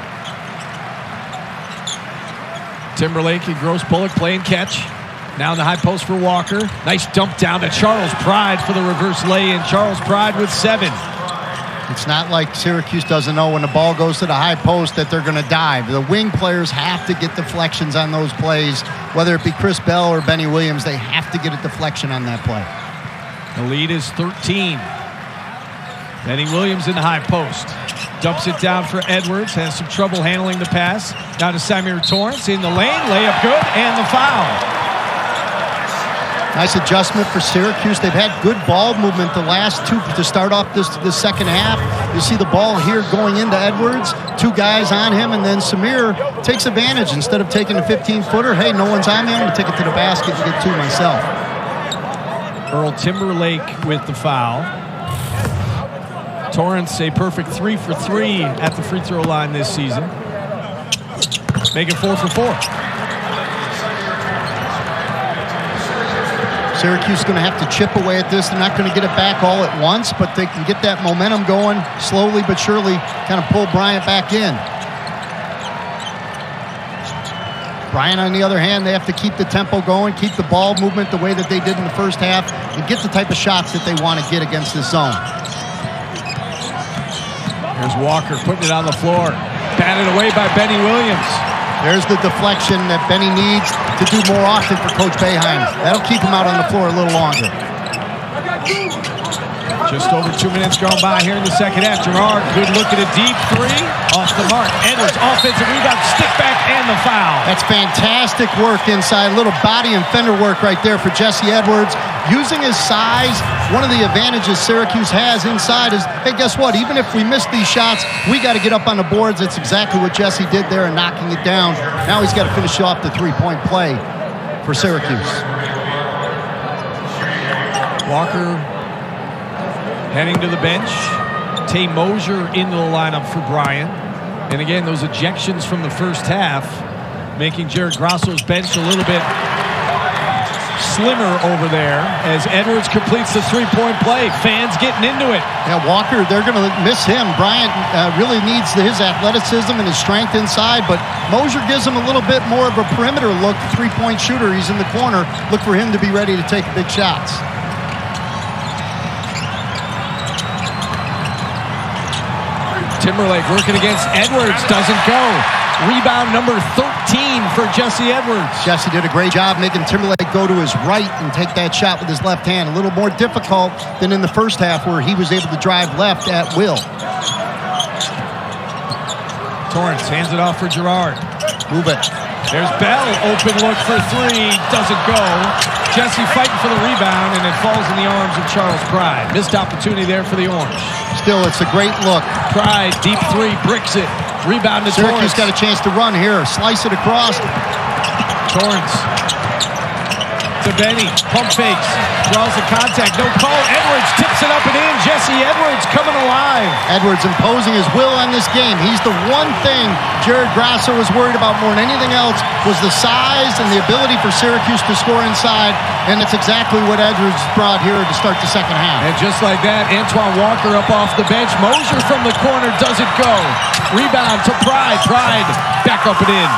Timberlake and Gross Bullock playing catch. Now in the high post for Walker. Nice dump down to Charles Pride for the reverse lay-in. Charles Pride with 7. It's not like Syracuse doesn't know when the ball goes to the high post that they're going to dive. The wing players have to get deflections on those plays. Whether it be Chris Bell or Benny Williams, they have to get a deflection on that play. The lead is 13. Benny Williams in the high post. Dumps it down for Edwards. Has some trouble handling the pass. Down to Symir Torrance in the lane. Layup good, and the foul. Nice adjustment for Syracuse. They've had good ball movement the last two to start off this second half. You see the ball here going into Edwards. 2 guys on him, and then Symir takes advantage. Instead of taking a 15-footer, hey, no one's on me. I'm going to take it to the basket and get 2 myself. Earl Timberlake with the foul. Torrance a perfect 3 for 3 at the free throw line this season. Making 4 for 4. Syracuse is going to have to chip away at this. They're not going to get it back all at once, but they can get that momentum going slowly but surely, kind of pull Bryant back in. Bryant, on the other hand, they have to keep the tempo going, keep the ball movement the way that they did in the first half, and get the type of shots that they want to get against this zone. There's Walker putting it on the floor. Batted away by Benny Williams. There's the deflection that Benny needs to do more often for Coach Boeheim. That'll keep him out on the floor a little longer. Just over 2 minutes gone by here in the second half. Gerard, good look at a deep 3. Off the mark. Edwards, offensive rebound, stick back, and the foul. That's fantastic work inside. Little body and fender work right there for Jesse Edwards. Using his size, one of the advantages Syracuse has inside is, hey, guess what? Even if we miss these shots, we got to get up on the boards. It's exactly what Jesse did there and knocking it down. Now he's got to finish off the 3-point play for Syracuse. Walker heading to the bench. Tay Mosier into the lineup for Bryant. And again, those ejections from the first half making Jared Grasso's bench a little bit slimmer over there as Edwards completes the 3-point play. Fans getting into it. Yeah, Walker, they're going to miss him. Bryant really needs his athleticism and his strength inside, but Mosier gives him a little bit more of a perimeter look. 3-point shooter, he's in the corner. Look for him to be ready to take big shots. Timberlake working against Edwards, doesn't go. Rebound number 13 for Jesse Edwards. Jesse did a great job making Timberlake go to his right and take that shot with his left hand. A little more difficult than in the first half where he was able to drive left at will. Torrance hands it off for Gerard. Move it. There's Bell, open look for 3, doesn't go. Jesse fighting for the rebound, and it falls in the arms of Charles Pride. Missed opportunity there for the Orange. Still, it's a great look. Pride, deep 3, bricks it. Rebound to Syracuse Torrance. Got a chance to run here. Slice it across. Torrance to Benny. Pump fakes. Draws the contact. No call. Edwards tips it up and in. Jesse Edwards coming alive. Edwards imposing his will on this game. He's the one thing Jared Grasso was worried about more than anything else was the size and the ability for Syracuse to score inside, and that's exactly what Edwards brought here to start the second half. And just like that, Antoine Walker up off the bench. Mosier from the corner doesn't go. Rebound to Pride. Pride back up and in.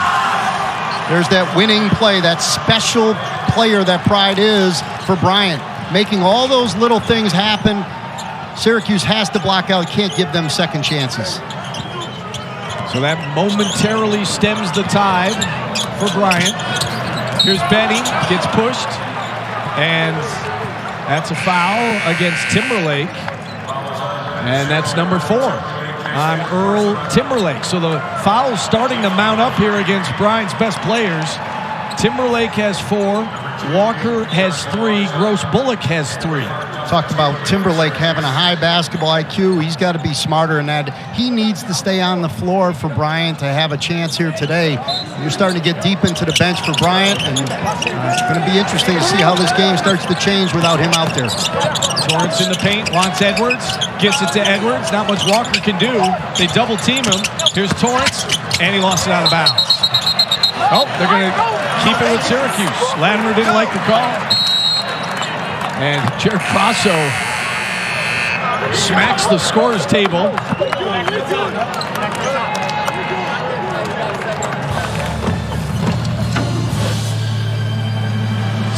There's that winning play, that special player that Pride is for Bryant. Making all those little things happen. Syracuse has to block out, can't give them second chances. So that momentarily stems the tide for Bryant. Here's Benny, gets pushed, and that's a foul against Timberlake. And that's number 4 on Earl Timberlake. So the foul's starting to mount up here against Bryant's best players. Timberlake has 4, Walker has 3, Gross Bullock has 3. Talked about Timberlake having a high basketball IQ. He's got to be smarter than that. He needs to stay on the floor for Bryant to have a chance here today. You're starting to get deep into the bench for Bryant, and it's going to be interesting to see how this game starts to change without him out there. Torrance in the paint, wants Edwards, gets it to Edwards. Not much Walker can do. They double team him. Here's Torrance, and he lost it out of bounds. Oh, they're going to keep it with Syracuse. Latimer didn't like the call. And Jared Grasso smacks the scorer's table.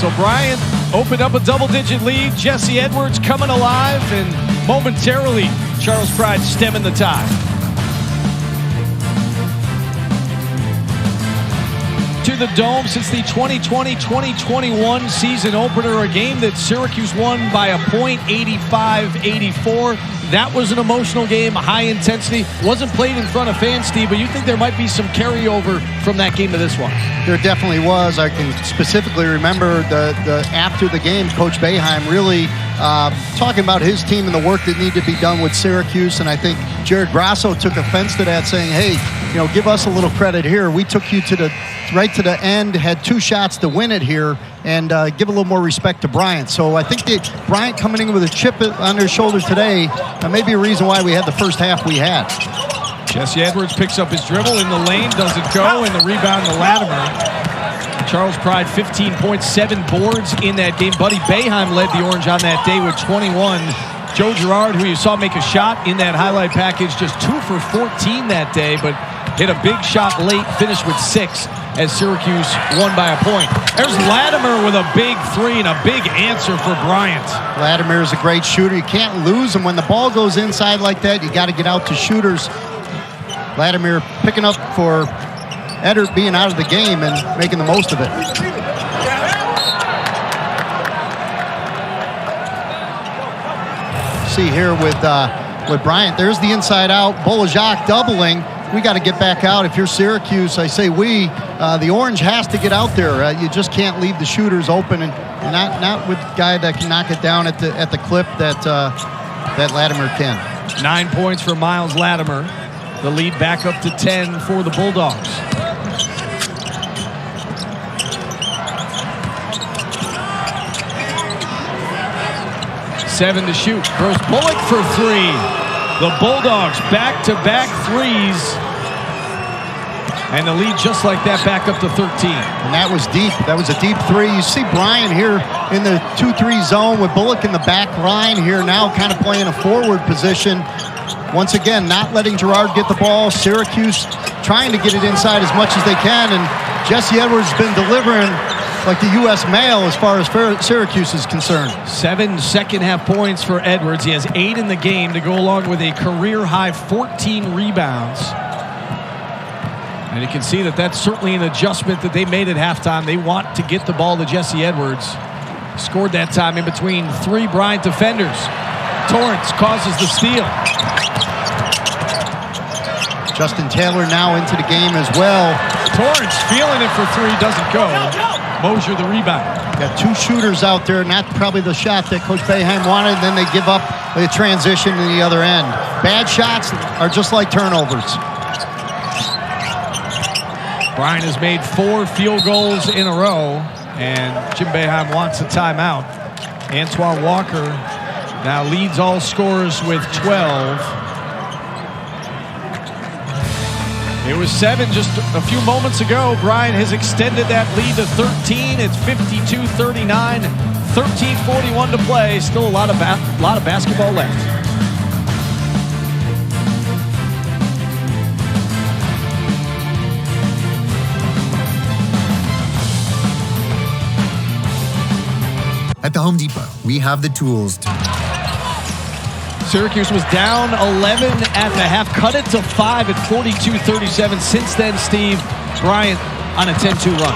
So Bryant opened up a double-digit lead. Jesse Edwards coming alive, and momentarily, Charles Pride stemming the tide. To the Dome since the 2020-2021 season opener, a game that Syracuse won by a point, 85-84. That was an emotional game, high intensity. Wasn't played in front of fans, Steve, but you think there might be some carryover from that game to this one? There definitely was. I can specifically remember the after the game, Coach Boeheim really talking about his team and the work that needed to be done with Syracuse. And I think Jared Grasso took offense to that, saying, hey, give us a little credit here. We took you right to the end, had 2 shots to win it here, and give a little more respect to Bryant. So I think that Bryant coming in with a chip on their shoulder today, that may be a reason why we had the first half we had. Jesse Edwards picks up his dribble in the lane, doesn't go, and the rebound to Latimer. Charles Pride, 15.7 boards in that game. Buddy Boeheim led the Orange on that day with 21. Joe Girard, who you saw make a shot in that highlight package, just 2 for 14 that day, but hit a big shot late, finished with 6 as Syracuse won by a point. There's Latimer with a big 3 and a big answer for Bryant. Latimer is a great shooter. You can't lose him. When the ball goes inside like that, you got to get out to shooters. Latimer picking up for Eddard being out of the game and making the most of it. See here with Bryant, there's the inside out. Bolajak doubling. We got to get back out. If you're Syracuse, I say the Orange has to get out there. You just can't leave the shooters open, and not with a guy that can knock it down at the clip that Latimer can. 9 points for Miles Latimer. The lead back up to 10 for the Bulldogs. Seven to shoot. Throws Bullock for 3. The Bulldogs back-to-back threes. And the lead just like that back up to 13. And that was deep. That was a deep 3. You see Bryant here in the 2-3 zone with Bullock in the back line here now kind of playing a forward position. Once again, not letting Girard get the ball. Syracuse trying to get it inside as much as they can. And Jesse Edwards has been delivering like the U.S. mail as far as Syracuse is concerned. 7 second-half points for Edwards. He has 8 in the game to go along with a career-high 14 rebounds. And you can see that that's certainly an adjustment that they made at halftime. They want to get the ball to Jesse Edwards. Scored that time in between 3 Bryant defenders. Torrance causes the steal. Justin Taylor now into the game as well. Torrance feeling it for 3, doesn't go. Mosier the rebound. Got 2 shooters out there, not probably the shot that Coach Boeheim wanted, then they give up the transition to the other end. Bad shots are just like turnovers. Bryant has made 4 field goals in a row, and Jim Boeheim wants a timeout. Antoine Walker now leads all scorers with 12. It was 7 just a few moments ago. Bryant has extended that lead to 13. It's 52-39, 13:41 to play. Still a lot of basketball left. At the Home Depot, we have the tools to... Syracuse was down 11 at the half, cut it to 5 at 42-37. Since then, Steve, Bryant on a 10-2 run.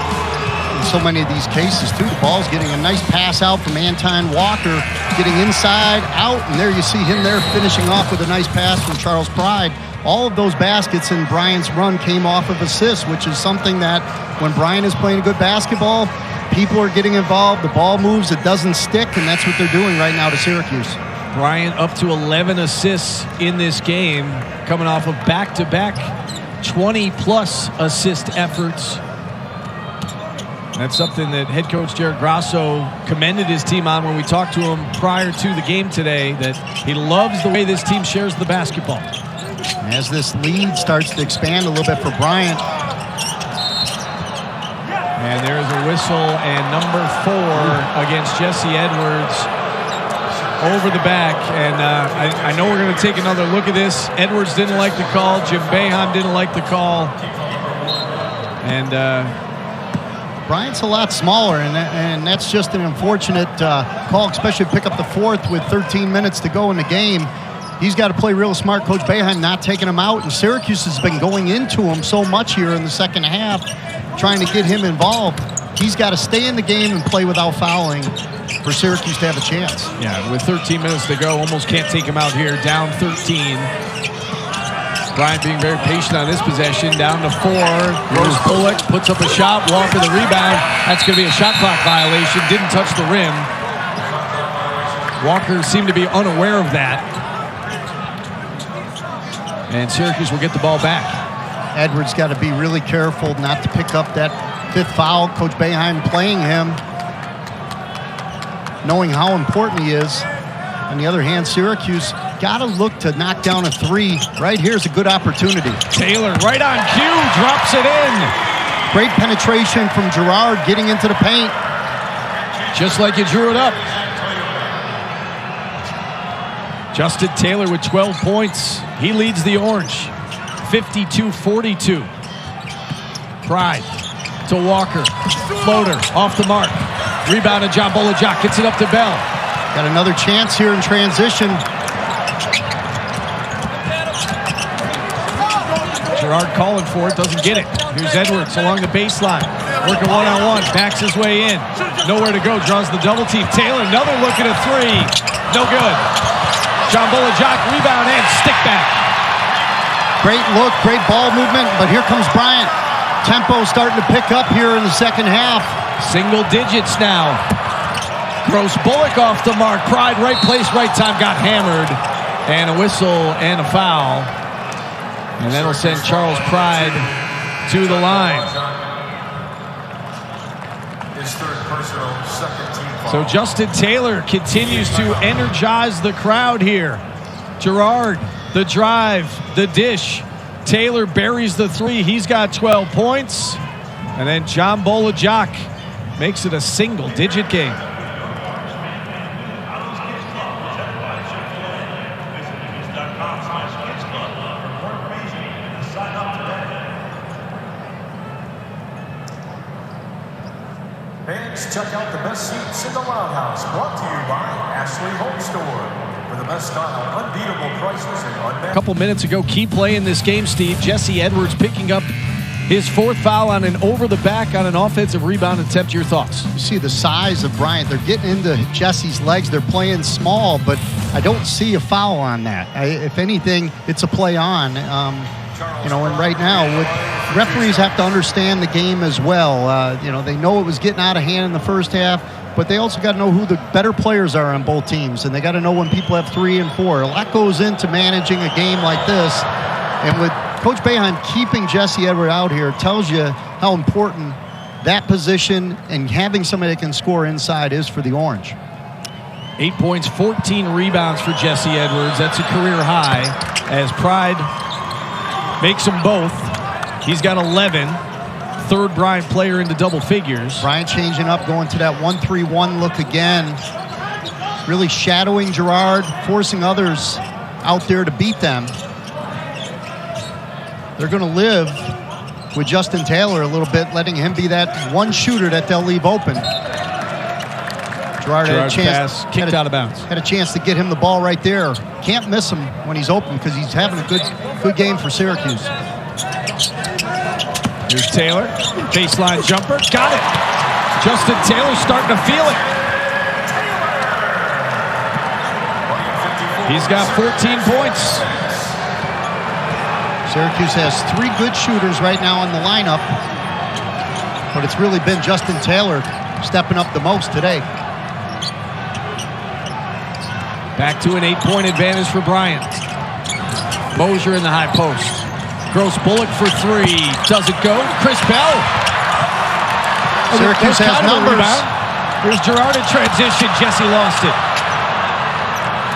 In so many of these cases, too, the ball's getting a nice pass out from Antoine Walker, getting inside, out, and there you see him there finishing off with a nice pass from Charles Pride. All of those baskets in Bryant's run came off of assists, which is something that when Bryant is playing good basketball, people are getting involved, the ball moves, it doesn't stick, and that's what they're doing right now to Syracuse. Bryant up to 11 assists in this game, coming off of back-to-back 20-plus assist efforts. That's something that head coach Jared Grasso commended his team on when we talked to him prior to the game today, that he loves the way this team shares the basketball. As this lead starts to expand a little bit for Bryant. And there's a whistle, and number 4 against Jesse Edwards over the back. And I know we're going to take another look at this. Edwards didn't like the call. Jim Boeheim didn't like the call. And Bryant's a lot smaller, and that's just an unfortunate call, especially to pick up the fourth with 13 minutes to go in the game. He's got to play real smart. Coach Boeheim not taking him out, and Syracuse has been going into him so much here in the second half, trying to get him involved. He's got to stay in the game and play without fouling for Syracuse to have a chance. Yeah, with 13 minutes to go, almost can't take him out here, down 13. Bryant being very patient on this possession, down to 4. Gross Bullock puts up a shot, Walker the rebound. That's going to be a shot clock violation, didn't touch the rim. Walker seemed to be unaware of that. And Syracuse will get the ball back. Edwards got to be really careful not to pick up that 5th foul. Coach Boeheim playing him, knowing how important he is. On the other hand, Syracuse got to look to knock down a 3. Right here's a good opportunity. Taylor right on cue, drops it in. Great penetration from Girard getting into the paint. Just like you drew it up. Justin Taylor with 12 points. He leads the Orange, 52-42. Pride to Walker. Floater off the mark. Rebounded John Bolajak, gets it up to Bell. Got another chance here in transition. Girard calling for it, doesn't get it. Here's Edwards along the baseline. Working one-on-one, backs his way in. Nowhere to go, draws the double team. Taylor, another look at a 3. No good. John Bolajak, rebound and stick back. Great look, great ball movement, but here comes Bryant. Tempo starting to pick up here in the second half. Single digits now. Gross Bullock off the mark. Pride, right place, right time, got hammered. And a whistle and a foul. And that'll send Charles Pride to the line. His 3rd personal, 2nd team foul. So Justin Taylor continues to energize the crowd here. Girard, the drive, the dish. Taylor buries the 3. He's got 12 points. And then John Bolajak makes it a single-digit game. Fans, check out the best seats in the Loud House. Brought to you by Ashley Home Store. For the best style, unbeatable prices, and unmatched. A couple minutes ago, key play in this game, Steve. Jesse Edwards picking up his 4th foul on an over-the-back on an offensive rebound attempt. Your thoughts? You see the size of Bryant. They're getting into Jesse's legs. They're playing small, but I don't see a foul on that. If anything, it's a play on. And right now, referees have to understand the game as well. They know it was getting out of hand in the first half, but they also got to know who the better players are on both teams, and they got to know when people have 3 and 4. A lot goes into managing a game like this, and with Coach Boeheim keeping Jesse Edwards out here tells you how important that position and having somebody that can score inside is for the Orange. 8 points, 14 rebounds for Jesse Edwards. That's a career high as Pride makes them both. He's got 11. 3rd Bryant player into double figures. Bryant changing up, going to that 1-3-1 look again. Really shadowing Girard, forcing others out there to beat them. They're going to live with Justin Taylor a little bit, letting him be that one shooter that they'll leave open. Girard had a chance, pass, kicked out of bounds. Had a chance to get him the ball right there. Can't miss him when he's open because he's having a good game for Syracuse. Here's Taylor, baseline jumper, got it. Justin Taylor starting to feel it. He's got 14 points. Syracuse has 3 good shooters right now in the lineup, but it's really been Justin Taylor stepping up the most today. Back to an 8-point advantage for Bryant. Mosier in the high post. Gross Bullock for 3. Does it go? Chris Bell. Syracuse has numbers. Here's Girard in transition. Jesse lost it.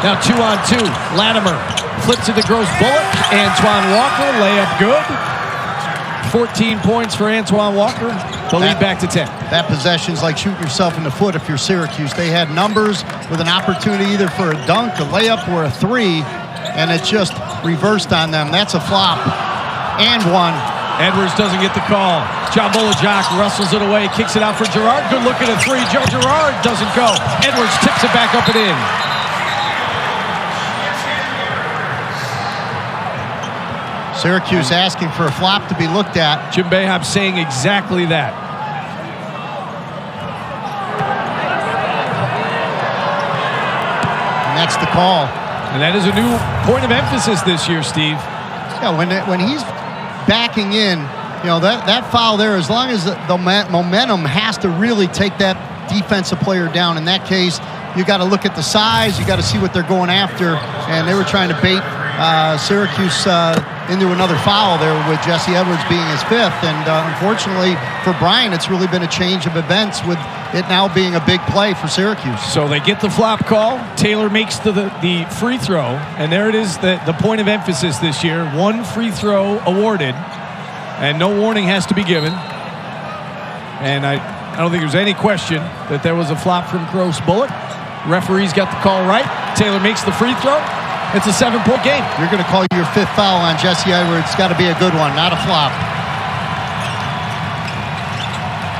Now 2-on-2. Latimer flips it to Gross Bullock. Antoine Walker, layup good. 14 points for Antoine Walker. The lead back to 10. That possession's like shooting yourself in the foot if you're Syracuse. They had numbers with an opportunity either for a dunk, a layup, or a 3, and it just reversed on them. That's a flop. And one. Edwards doesn't get the call. John Bolajak wrestles it away, kicks it out for Girard. Good look at a three. Joe Girard doesn't go. Edwards tips it back up and in. Syracuse asking for a flop to be looked at. Jim Boeheim saying exactly that. And that's the call. And that is a new point of emphasis this year, Steve. Yeah, when he's backing in, you know, that foul there, as long as the momentum has to really take that defensive player down. In that case, you got to look at the size, you got to see what they're going after, and they were trying to bait Syracuse into another foul there with Jesse Edwards being his fifth. And unfortunately for Bryant, it's really been a change of events with it now being a big play for Syracuse. So they get the flop call. Taylor makes the free throw, and there it is, the point of emphasis this year. One free throw awarded, and no warning has to be given. And I don't think there's any question that there was a flop from Gross Bullock. Referee's got the call right. Taylor makes the free throw. It's a 7-point game. You're going to call your fifth foul on Jesse Edwards. It's got to be a good one, not a flop.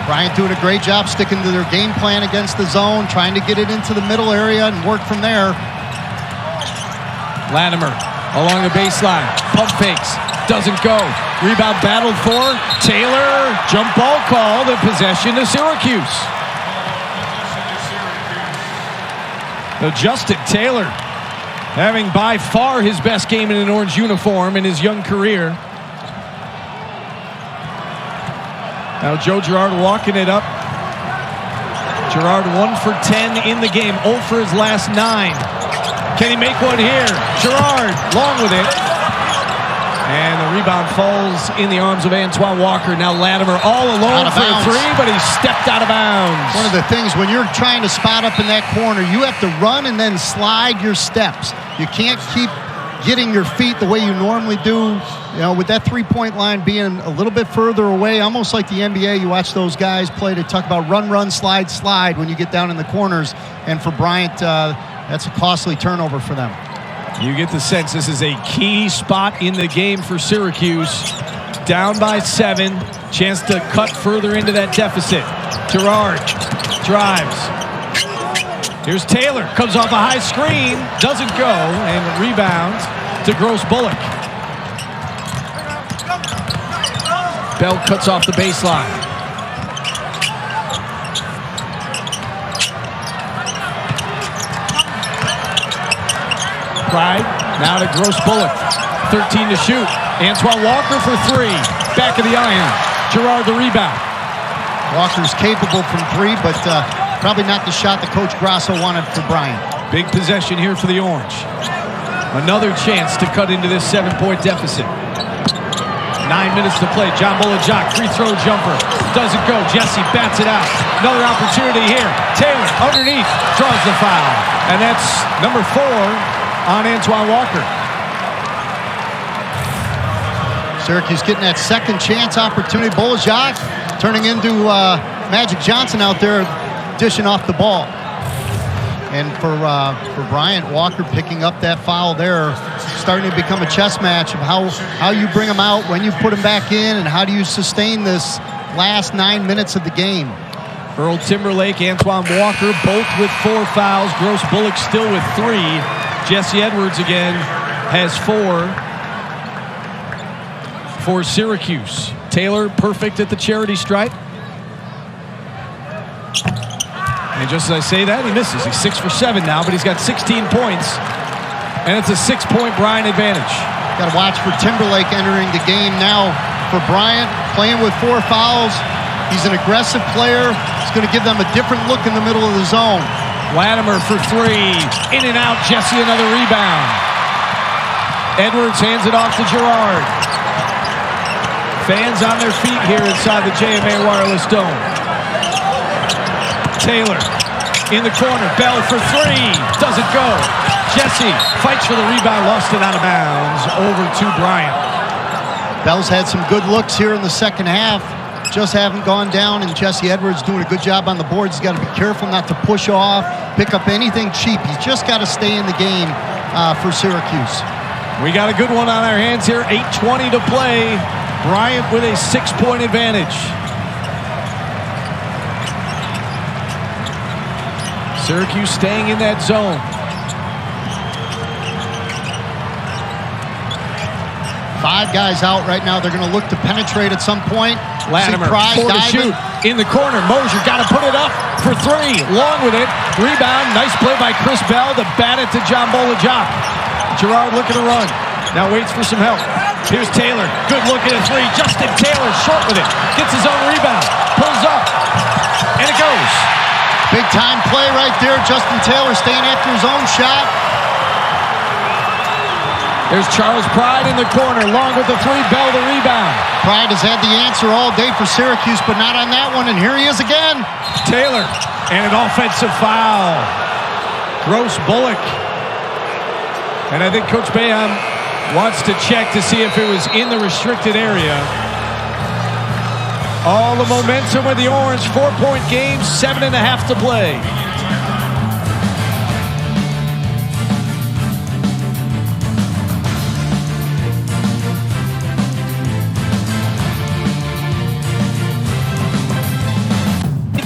Bryant doing a great job sticking to their game plan against the zone, trying to get it into the middle area and work from there. Latimer along the baseline. Pump fakes. Doesn't go. Rebound battled for. Taylor. Jump ball call. The possession to Syracuse. Justin Taylor having by far his best game in an orange uniform in his young career. Now Joe Girard walking it up. Girard 1 for 10 in the game, 0 for his last 9. Can he make one here? Girard long with it. And the rebound falls in the arms of Antoine Walker. Now Latimer all alone for a three, but he stepped out of bounds. One of the things when you're trying to spot up in that corner, you have to run and then slide your steps. You can't keep getting your feet the way you normally do. You know, with that three-point line being a little bit further away, almost like the NBA, you watch those guys play. They talk about run, run, slide, slide when you get down in the corners. And for Bryant, that's a costly turnover for them. You get the sense this is a key spot in the game for Syracuse. Down by 7. Chance to cut further into that deficit. Girard drives. Here's Taylor. Comes off a high screen. Doesn't go. And rebounds to Gross Bullock. Bell cuts off the baseline. Pride, now to Gross Bullock. 13 to shoot. Antoine Walker for 3. Back of the iron. Girard the rebound. Walker's capable from 3, but probably not the shot that Coach Grasso wanted for Bryant. Big possession here for the Orange. Another chance to cut into this 7-point deficit. 9 minutes to play. John Bolajak, free throw jumper. Doesn't go. Jesse bats it out. Another opportunity here. Taylor underneath draws the foul. And that's number 4 on Antoine Walker. Syracuse getting that second chance opportunity. Bolajak turning into Magic Johnson out there dishing off the ball. And for Bryant, Walker picking up that foul there, starting to become a chess match of how you bring them out, when you put them back in, and how do you sustain this last 9 minutes of the game. Earl Timberlake, Antoine Walker, both with 4 fouls. Gross Bullock still with 3. Jesse Edwards again has 4 for Syracuse. Taylor perfect at the charity stripe. And just as I say that, he misses. He's 6 for 7 now, but he's got 16 points. And it's a 6-point Bryant advantage. Got to watch for Timberlake entering the game now. For Bryant, playing with 4 fouls. He's an aggressive player. He's going to give them a different look in the middle of the zone. Latimer for 3. In and out. Jesse another rebound. Edwards hands it off to Girard. Fans on their feet here inside the JMA Wireless Dome. Taylor in the corner. Bell for 3. Doesn't go. Jesse fights for the rebound. Lost it out of bounds. Over to Bryant. Bell's had some good looks here in the second half. Just haven't gone down, and Jesse Edwards doing a good job on the boards. He's got to be careful not to push off, pick up anything cheap. He's just got to stay in the game for Syracuse. We got a good one on our hands here. 8:20 to play. Bryant with a 6-point advantage. Syracuse staying in that zone. Five guys out right now. They're going to look to penetrate at some point. Latimer, Price, for the shoot. In the corner. Mosier got to put it up for three. Long with it. Rebound. Nice play by Chris Bell to bat it to John Bolajak. Girard looking to run. Now waits for some help. Here's Taylor. Good look at a three. Justin Taylor short with it. Gets his own rebound. Pulls up. And it goes. Big time play right there. Justin Taylor staying after his own shot. There's Charles Pride in the corner. Long with the three. Bell the rebound. Pride has had the answer all day for Syracuse, but not on that one. And here he is again. Taylor. And an offensive foul. Gross Bullock. And I think Coach Boeheim wants to check to see if it was in the restricted area. All the momentum with the Orange. 4-point game. 7.5 to play.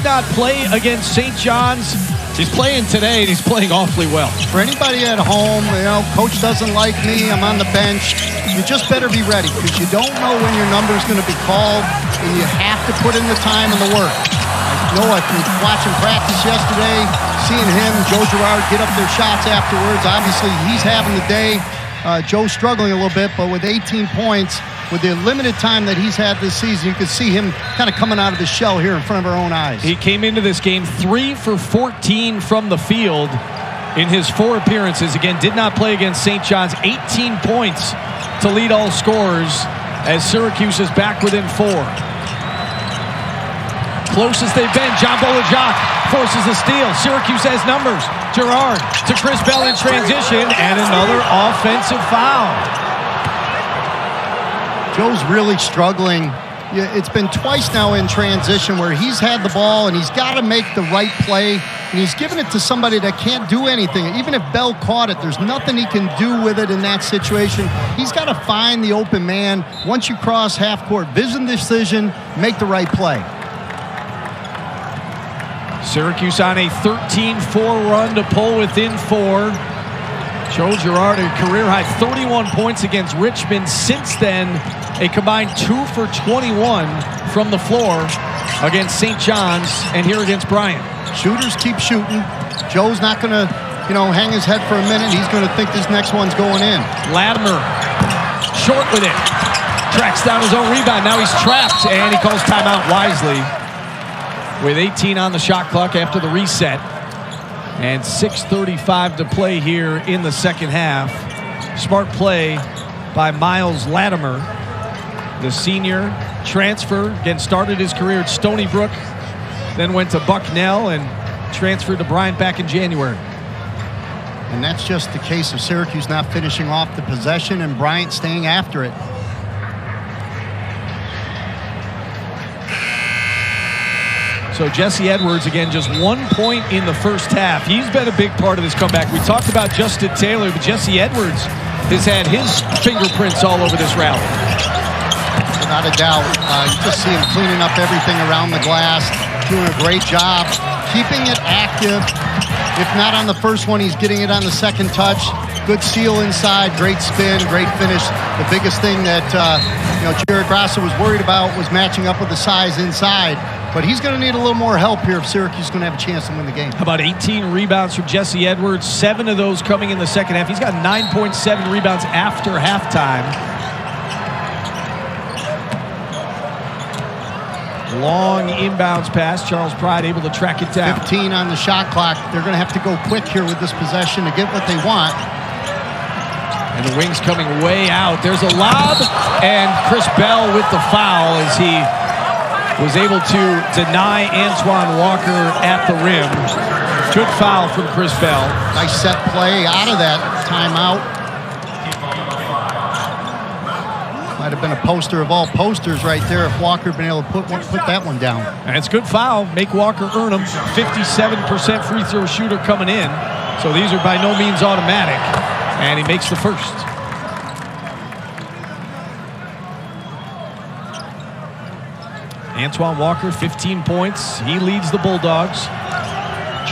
Not play against St. John's. He's playing today, and he's playing awfully well. For anybody at home, coach doesn't like me, I'm on the bench. You just better be ready because you don't know when your number is going to be called, and you have to put in the time and the work. I know from watching practice yesterday, seeing him, Joe Girard get up their shots afterwards. Obviously, he's having the day. Joe's struggling a little bit, but with 18 points, with the limited time that he's had this season, you can see him kind of coming out of the shell here in front of our own eyes. He came into this game 3 for 14 from the field in his 4 appearances. Again, did not play against St. John's. 18 points to lead all scorers as Syracuse is back within 4. Closest they've been. John Bolajak forces the steal. Syracuse has numbers. Girard to Chris Bell in transition, and another offensive foul. Joe's really struggling. It's been twice now in transition where he's had the ball and he's got to make the right play, and he's given it to somebody that can't do anything. Even if Bell caught it, there's nothing he can do with it in that situation. He's got to find the open man. Once you cross half court, vision decision, make the right play. Syracuse on a 13-4 run to pull within 4. Joe Girard, a career-high 31 points against Richmond. Since then, a combined 2 for 21 from the floor against St. John's and here against Bryant. Shooters keep shooting. Joe's not going to, hang his head for a minute. He's going to think this next one's going in. Latimer, short with it. Tracks down his own rebound. Now he's trapped, and he calls timeout wisely with 18 on the shot clock after the reset. And 6:35 to play here in the second half. Smart play by Miles Latimer. The senior transfer, again, started his career at Stony Brook, then went to Bucknell and transferred to Bryant back in January. And that's just the case of Syracuse not finishing off the possession and Bryant staying after it. So Jesse Edwards, again, just 1 point in the first half. He's been a big part of this comeback. We talked about Justin Taylor, but Jesse Edwards has had his fingerprints all over this rally. Without a doubt. You just see him cleaning up everything around the glass, doing a great job, keeping it active. If not on the first one, he's getting it on the second touch. Good seal inside, great spin, great finish. The biggest thing that Jared Grasso was worried about was matching up with the size inside. But he's going to need a little more help here if Syracuse is going to have a chance to win the game. How about 18 rebounds from Jesse Edwards, 7 of those coming in the second half. He's got 9.7 rebounds after halftime. Long inbounds pass. Charles Pride able to track it down. 15 on the shot clock. They're going to have to go quick here with this possession to get what they want. And the wings coming way out. There's a lob, and Chris Bell with the foul as he was able to deny Antoine Walker at the rim. Good foul from Chris Bell. Nice set play out of that timeout. Might have been a poster of all posters right there if Walker had been able to put that one down. And it's a good foul. Make Walker earn them. 57% free throw shooter coming in. So these are by no means automatic. And he makes the first. Antoine Walker, 15 points. He leads the Bulldogs.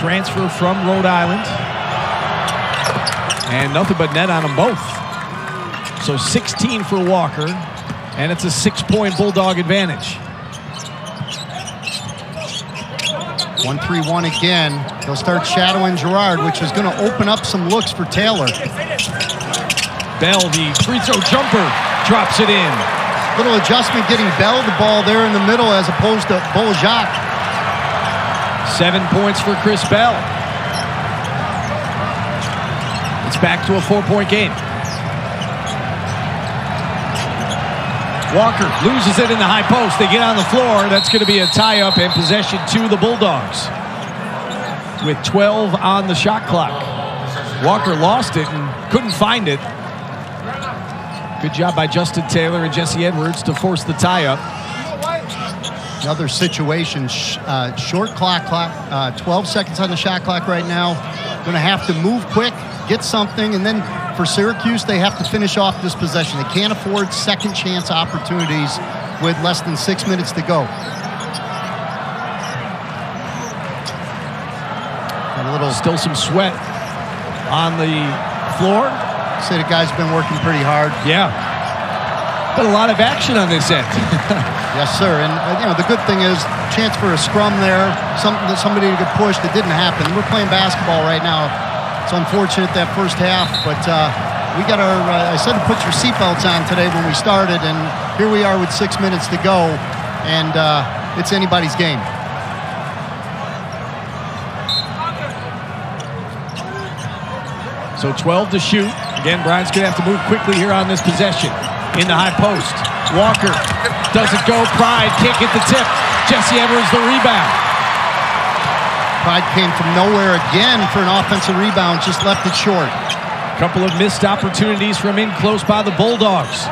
Transfer from Rhode Island. And nothing but net on them both. So 16 for Walker, and it's a 6-point Bulldog advantage. 1-3-1 again. They'll start shadowing Girard, which is going to open up some looks for Taylor. Bell, the free throw jumper, drops it in. Little adjustment getting Bell the ball there in the middle as opposed to Bolajak. 7 points for Chris Bell. It's back to a 4-point game. Walker loses it in the high post. They get on the floor. That's going to be a tie-up and possession to the Bulldogs with 12 on the shot clock. Walker lost it and couldn't find it. Good job by Justin Taylor and Jesse Edwards to force the tie-up. Another situation, short clock, 12 seconds on the shot clock right now. Going to have to move quick, get something, and then for Syracuse, they have to finish off this possession. They can't afford second chance opportunities with less than 6 minutes to go. Got a little, still some sweat on the floor. Say the guy's been working pretty hard. Yeah. But a lot of action on this end. Yes, sir. And, the good thing is chance for a scrum there, somebody to get pushed. It didn't happen. We're playing basketball right now. It's unfortunate that first half, but we got our, I said to put your seatbelts on today when we started, and here we are with 6 minutes to go, and it's anybody's game. So 12 to shoot. Again, Bryant's going to have to move quickly here on this possession. In the high post. Walker doesn't go. Pride can't get the tip. Jesse Edwards the rebound. Pride came from nowhere again for an offensive rebound, just left it short. Couple of missed opportunities from in close by the Bulldogs.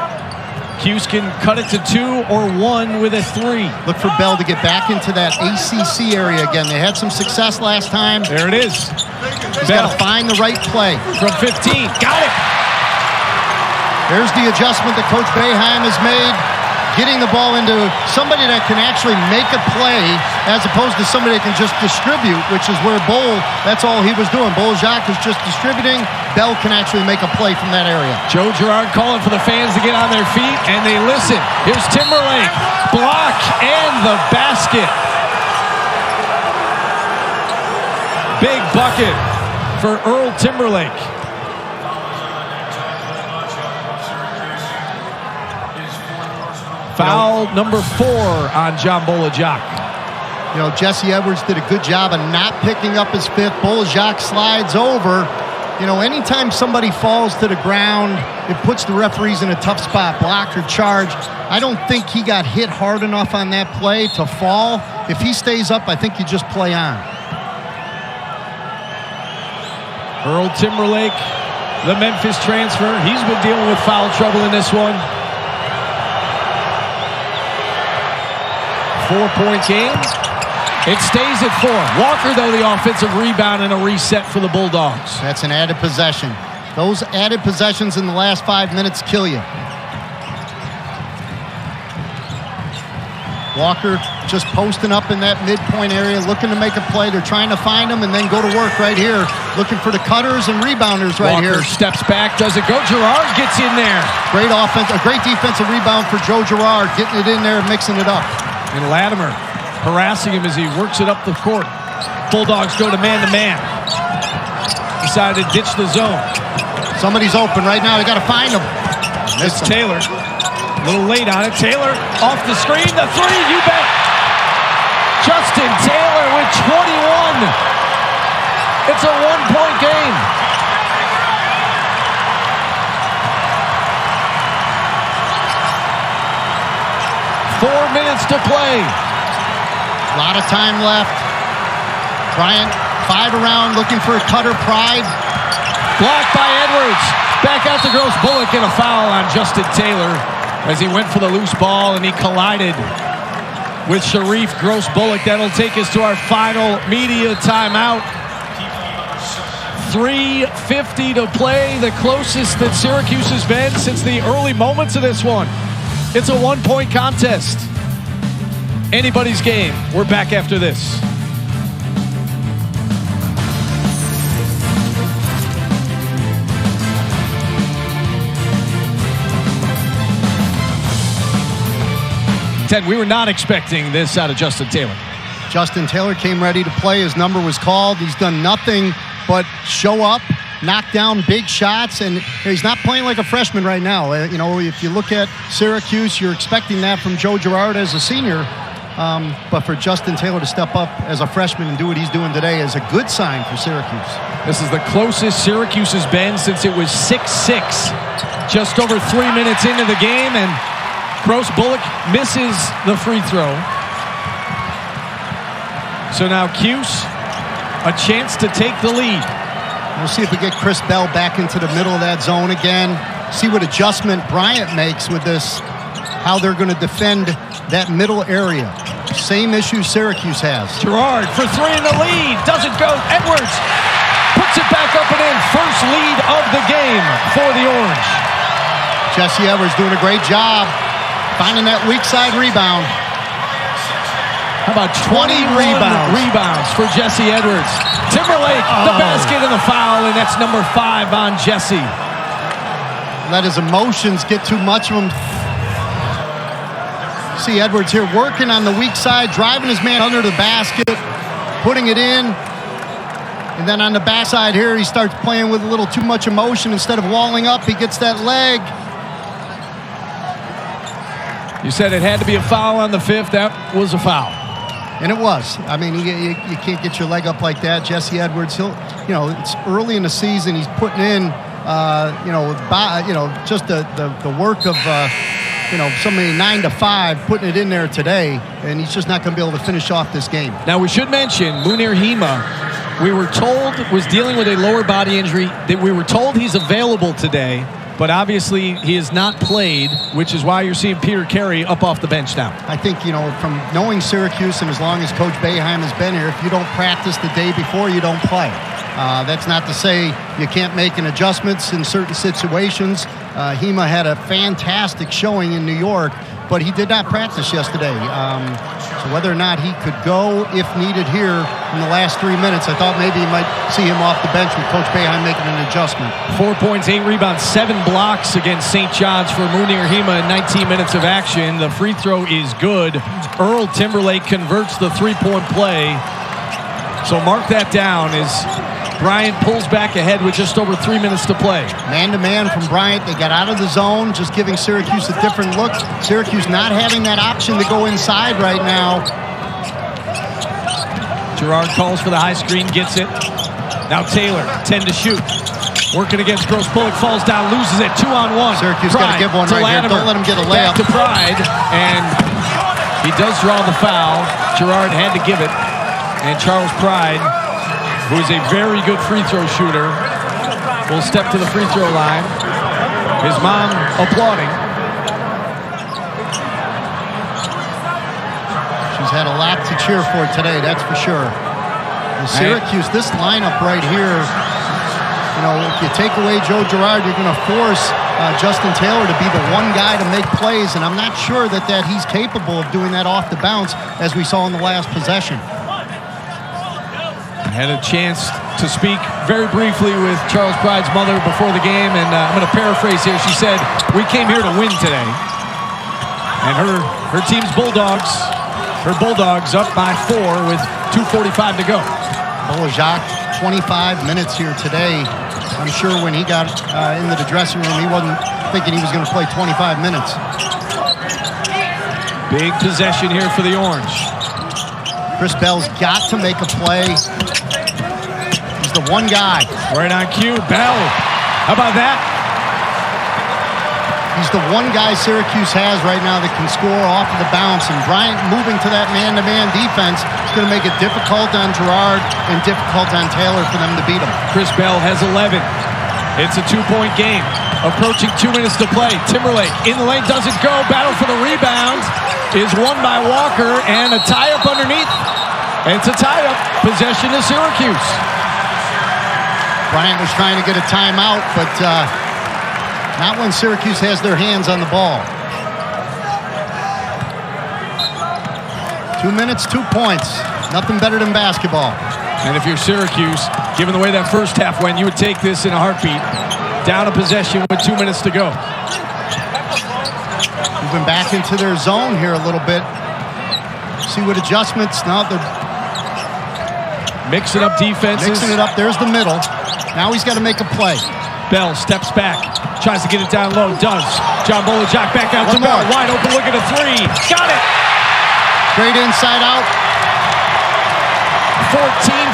Cuse can cut it to 2 or 1 with a 3. Look for Bell to get back into that ACC area again. They had some success last time. There it is. He's got to find the right play. From 15. Got it. There's the adjustment that Coach Boeheim has made, getting the ball into somebody that can actually make a play as opposed to somebody that can just distribute, which is where that's all he was doing. Bolajak was just distributing. Bell can actually make a play from that area. Joe Girard calling for the fans to get on their feet, and they listen. Here's Timberlake. Block and the basket. Big bucket for Earl Timberlake. Foul number 4 on John Bolajak. Jesse Edwards did a good job of not picking up his 5th. Bolajak slides over. Anytime somebody falls to the ground, it puts the referees in a tough spot, block or charge. I don't think he got hit hard enough on that play to fall. If he stays up, I think you just play on. Earl Timberlake, the Memphis transfer. He's been dealing with foul trouble in this one. 4-point game. It stays at 4. Walker, though, the offensive rebound and a reset for the Bulldogs. That's an added possession. Those added possessions in the last 5 minutes kill you. Walker just posting up in that midpoint area, looking to make a play. They're trying to find him and then go to work right here, looking for the cutters and rebounders right Walker here. Steps back, doesn't go. Girard gets in there. Great offense, a great defensive rebound for Joe Girard, getting it in there, mixing it up. And Latimer harassing him as he works it up the court. Bulldogs go to man-to-man. Decided to ditch the zone. Somebody's open right now. They got to find him. It's Taylor. A little late on it. Taylor off the screen. The 3, you bet. Justin Taylor with 21. It's a 1-point game. Four minutes to play. A lot of time left. Bryant, 5 around, looking for a cutter. Pride. Blocked by Edwards. Back out to Gross Bullock, and a foul on Justin Taylor as he went for the loose ball and he collided with Sharif Gross Bullock. That'll take us to our final media timeout. 3:50 to play, the closest that Syracuse has been since the early moments of this one. It's a 1-point contest. anybody's game. We're back after this. Ted, we were not expecting this out of Justin Taylor. Justin Taylor came ready to play. His number was called. He's done nothing but show up, knock down big shots, and he's not playing like a freshman right now. You know, if you look at Syracuse, you're expecting that from Joe Girard as a senior. But for Justin Taylor to step up as a freshman and do what he's doing today is a good sign for Syracuse. This is the closest Syracuse has been since it was 6-6. Just over 3 minutes into the game, and Gross Bullock misses the free throw. So now Cuse, a chance to take the lead. We'll see if we get Chris Bell back into the middle of that zone again. See what adjustment Bryant makes with this, how they're going to defend that middle area. Same issue Syracuse has. Girard for three in the lead. Doesn't go. Edwards puts it back up and in. First lead of the game for the Orange. Jesse Edwards doing a great job finding that weak side rebound. How about 20 rebounds for Jesse Edwards. Timberlake, the basket and the foul, and that's number 5 on Jesse. Let his emotions get too much of him. See Edwards here working on the weak side, driving his man under the basket, putting it in. And then on the backside here, he starts playing with a little too much emotion. Instead of walling up, he gets that leg. You said it had to be a foul on the 5th. That was a foul. And it was. I mean, you can't get your leg up like that. Jesse Edwards, it's early in the season. He's putting in, just the work of, somebody 9 to 5, putting it in there today, and he's just not going to be able to finish off this game. Now, we should mention Munir Hima, we were told was dealing with a lower body injury. That we were told he's available today, but obviously he has not played, which is why you're seeing Peter Carey up off the bench now. I think, from knowing Syracuse and as long as Coach Boeheim has been here, if you don't practice the day before, you don't play. That's not to say you can't make an adjustments in certain situations. Hima had a fantastic showing in New York, but he did not practice yesterday. So whether or not he could go if needed here in the last 3 minutes, I thought maybe you might see him off the bench with Coach Boeheim making an adjustment. 4 points, 8 rebounds, 7 blocks against St. John's for Munir Hima in 19 minutes of action. The free throw is good. Earl Timberlake converts the three-point play. So mark that down as Bryant pulls back ahead with just over 3 minutes to play. Man-to-man from Bryant. They got out of the zone, just giving Syracuse a different look. Syracuse not having that option to go inside right now. Girard calls for the high screen, gets it. Now Taylor, 10 to shoot. Working against Gross Bullock, falls down, loses it. 2-on-1. Syracuse got to give one right here. Don't let him get a layup. Back to Pride, and he does draw the foul. Girard had to give it. And Charles Pride, who is a very good free throw shooter, will step to the free throw line. His mom applauding. She's had a lot to cheer for today, that's for sure. And Syracuse, this lineup right here, if you take away Joe Girard, you're going to force Justin Taylor to be the one guy to make plays, and I'm not sure that he's capable of doing that off the bounce as we saw in the last possession. I had a chance to speak very briefly with Charles Pride's mother before the game, and I'm going to paraphrase here. She said, "We came here to win today." And her team's Bulldogs, her Bulldogs up by 4 with 2:45 to go. Bolajak, 25 minutes here today. I'm sure when he got into the dressing room, he wasn't thinking he was going to play 25 minutes. Big possession here for the Orange. Chris Bell's got to make a play. He's the one guy. Right on cue, Bell. How about that? He's the one guy Syracuse has right now that can score off of the bounce. And Bryant moving to that man-to-man defense is going to make it difficult on Girard and difficult on Taylor for them to beat him. Chris Bell has 11. It's a 2-point game. Approaching 2 minutes to play. Timberlake in the lane, doesn't go. Battle for the rebound is won by Walker, and a tie-up underneath. It's a tie-up. Possession to Syracuse. Bryant was trying to get a timeout, but not when Syracuse has their hands on the ball. 2 minutes, 2 points. Nothing better than basketball. And if you're Syracuse, given the way that first half went, you would take this in a heartbeat. Down a possession with 2 minutes to go. Moving back into their zone here a little bit. See what adjustments. Now they're mixing up defenses. Mixing it up. There's the middle. Now he's got to make a play. Bell steps back. Tries to get it down low. Does. John Bolajak back out to Bell. Wide open look at a three. Got it. Great inside out. 14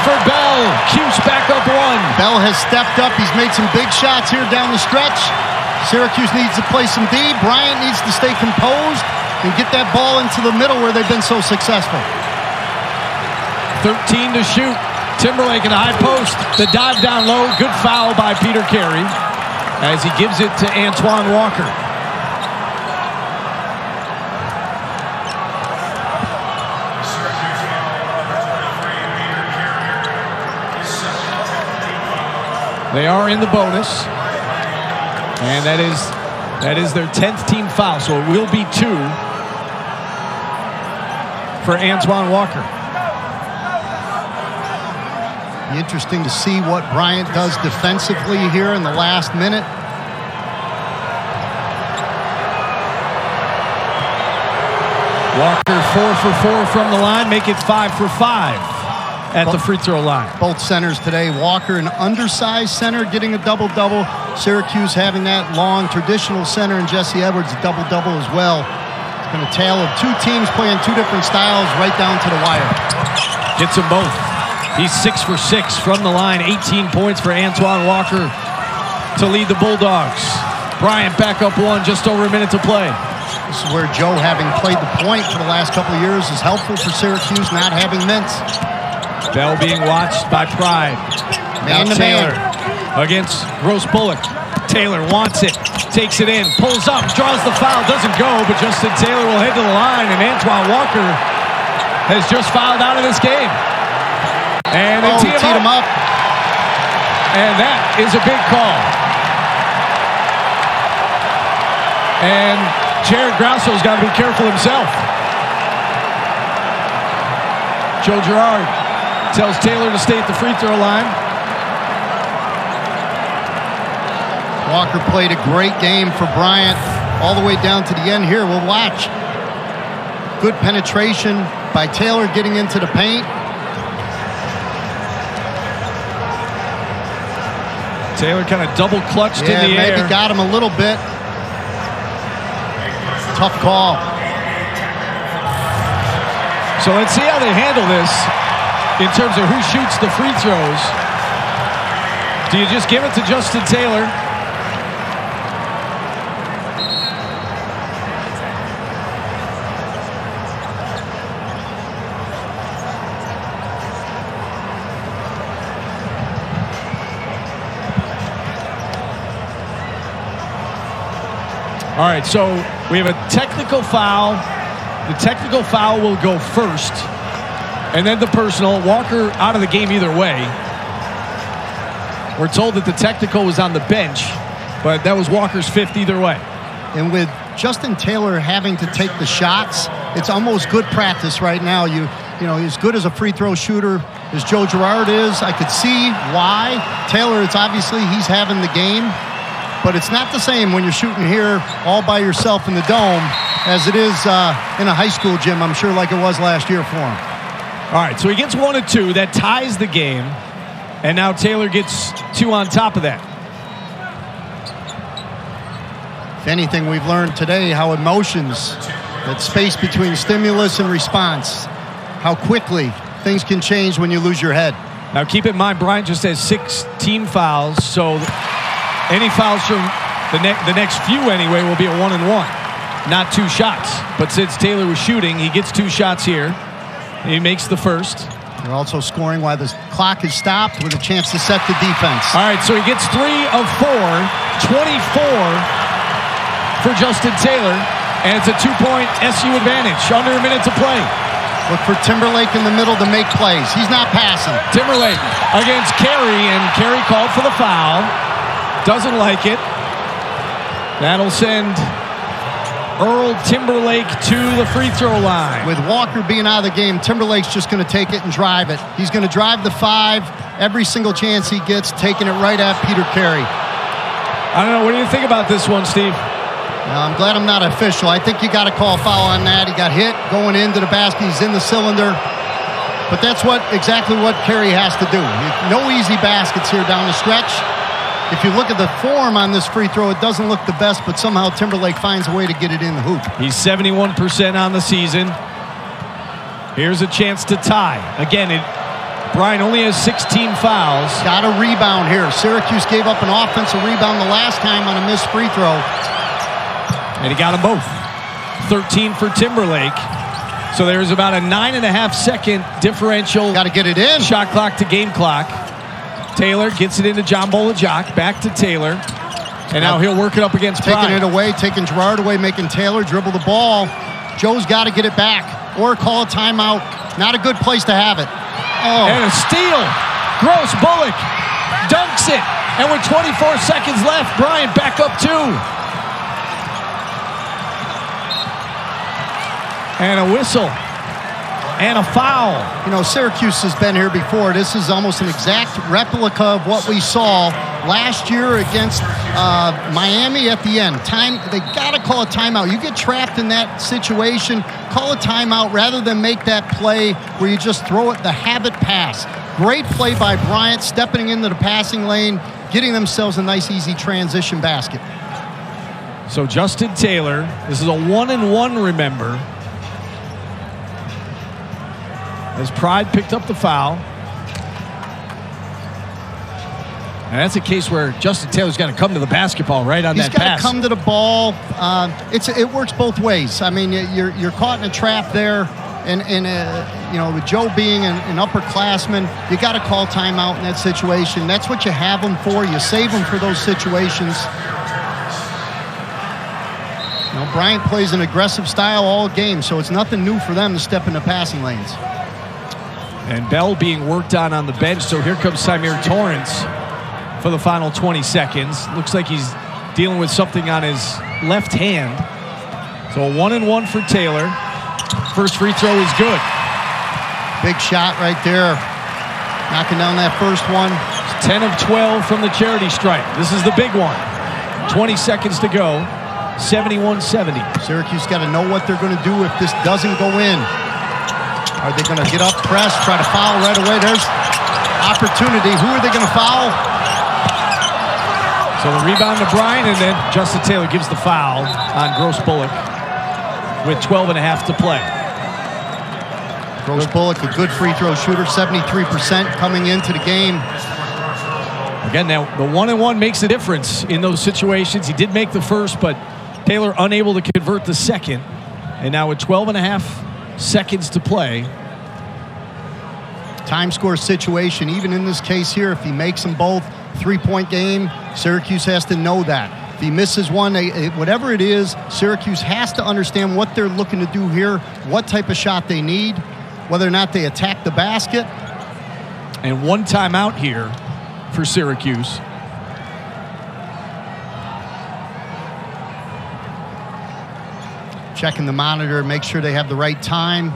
for Bell. Cuse back up 1. Bell has stepped up. He's made some big shots here down the stretch. Syracuse needs to play some D. Bryant needs to stay composed and get that ball into the middle where they've been so successful. 13 to shoot. Timberlake in the high post. The dive down low. Good foul by Peter Carey as he gives it to Antoine Walker. They are in the bonus, and that is their 10th team foul, so it will be 2 for Antoine Walker. Be interesting to see what Bryant does defensively here in the last minute. Walker 4 for 4 from the line, make it 5 for 5 at the free throw line. Both centers today. Walker, an undersized center, getting a double-double. Syracuse having that long traditional center, and Jesse Edwards a double-double as well. It's been a tale of 2 teams playing 2 different styles right down to the wire. Gets them both. He's 6 for 6 from the line. 18 points for Antoine Walker to lead the Bulldogs. Bryant back up 1, just over a minute to play. This is where Joe, having played the point for the last couple of years, is helpful for Syracuse not having mints. Bell being watched by Pride. Man now to Taylor man. against Gross Bullock. Taylor wants it, takes it in, pulls up, draws the foul, doesn't go, but Justin Taylor will head to the line, and Antoine Walker has just fouled out of this game. And they teed him up. And that is a big call. And Jared Grasso's got to be careful himself. Joe Girard tells Taylor to stay at the free throw line. Walker played a great game for Bryant all the way down to the end here. We'll watch. Good penetration by Taylor getting into the paint. Taylor kind of double clutched in the air. Maybe got him a little bit. Tough call. So let's see how they handle this in terms of who shoots the free throws. Do you just give it to Justin Taylor? All right, so we have a technical foul. The technical foul will go first, and then the personal. Walker out of the game either way. We're told that the technical was on the bench, but that was Walker's 5th either way. And with Justin Taylor having to take the shots, it's almost good practice right now. You know, as good as a free throw shooter as Joe Girard is, I could see why. Taylor, it's obviously he's having the game. But it's not the same when you're shooting here all by yourself in the dome as it is in a high school gym, I'm sure, like it was last year for him. All right, so he gets 1 and 2. That ties the game. And now Taylor gets 2 on top of that. If anything, we've learned today how emotions, that space between stimulus and response, how quickly things can change when you lose your head. Now keep in mind, Bryant just has 6 team fouls, so any fouls from the next few anyway will be a 1 and 1, not 2 shots. But since Taylor was shooting, he gets 2 shots here. He makes the first. They're also scoring while the clock is stopped with a chance to set the defense. All right, so he gets 3 of 4, 24 for Justin Taylor, and it's a 2-point SU advantage. Under a minute to play. Look for Timberlake in the middle to make plays. He's not passing. Timberlake against Carey, and Carey called for the foul. Doesn't like it. That'll send Earl Timberlake to the free throw line. With Walker being out of the game, Timberlake's just going to take it and drive it. He's going to drive the 5 every single chance he gets, taking it right at Peter Carey. I don't know. What do you think about this one, Steve? I'm glad I'm not official. I think you got to call a foul on that. He got hit going into the basket. He's in the cylinder. But that's exactly what Carey has to do. No easy baskets here down the stretch. If you look at the form on this free throw, it doesn't look the best, but somehow Timberlake finds a way to get it in the hoop. He's 71% on the season. Here's a chance to tie. Again, Bryant only has 16 fouls. Got a rebound here. Syracuse gave up an offensive rebound the last time on a missed free throw. And he got them both. 13 for Timberlake. So there's about a 9.5-second differential. Got to get it in. Shot clock to game clock. Taylor gets it into John Bolajak. Back to Taylor. And now he'll work it up against Bryant. Taking it away, taking Girard away, making Taylor dribble the ball. Joe's got to get it back or call a timeout. Not a good place to have it. Oh. And a steal. Gross Bullock dunks it. And with 24 seconds left, Bryant back up 2. And a whistle. And a foul. You know, Syracuse has been here before. This is almost an exact replica of what we saw last year against Miami at the end. They got to call a timeout. You get trapped in that situation, call a timeout rather than make that play where you just throw it the habit pass. Great play by Bryant, stepping into the passing lane, getting themselves a nice, easy transition basket. So Justin Taylor, this is a 1-and-1, remember. As Pride picked up the foul. And that's a case where Justin Taylor's got to come to the basketball right on that pass. He's got to come to the ball. It works both ways. I mean, you're caught in a trap there. And you know, with Joe being an upperclassman, you got to call timeout in that situation. That's what you have them for. You save them for those situations. You know, Bryant plays an aggressive style all game, so it's nothing new for them to step into passing lanes. And Bell being worked on the bench. So here comes Symir Torrance for the final 20 seconds. Looks like he's dealing with something on his left hand. So a 1-and-1 for Taylor. First free throw is good. Big shot right there. Knocking down that first one. 10 of 12 from the charity stripe. This is the big one. 20 seconds to go. 71-70. Syracuse got to know what they're going to do if this doesn't go in. Are they going to get up, press, try to foul right away? There's opportunity. Who are they going to foul? So the rebound to Bryant, and then Justin Taylor gives the foul on Gross Bullock with 12.5 to play. Gross Bullock, a good free throw shooter, 73% coming into the game. Again, now the 1-and-1 makes a difference in those situations. He did make the first, but Taylor unable to convert the second. And now with 12.5 seconds to play. Time score situation, even in this case here, if he makes them both, 3-point game, Syracuse has to know that. If he misses one, whatever it is, Syracuse has to understand what they're looking to do here, what type of shot they need, whether or not they attack the basket. And one timeout here for Syracuse. Checking the monitor, make sure they have the right time.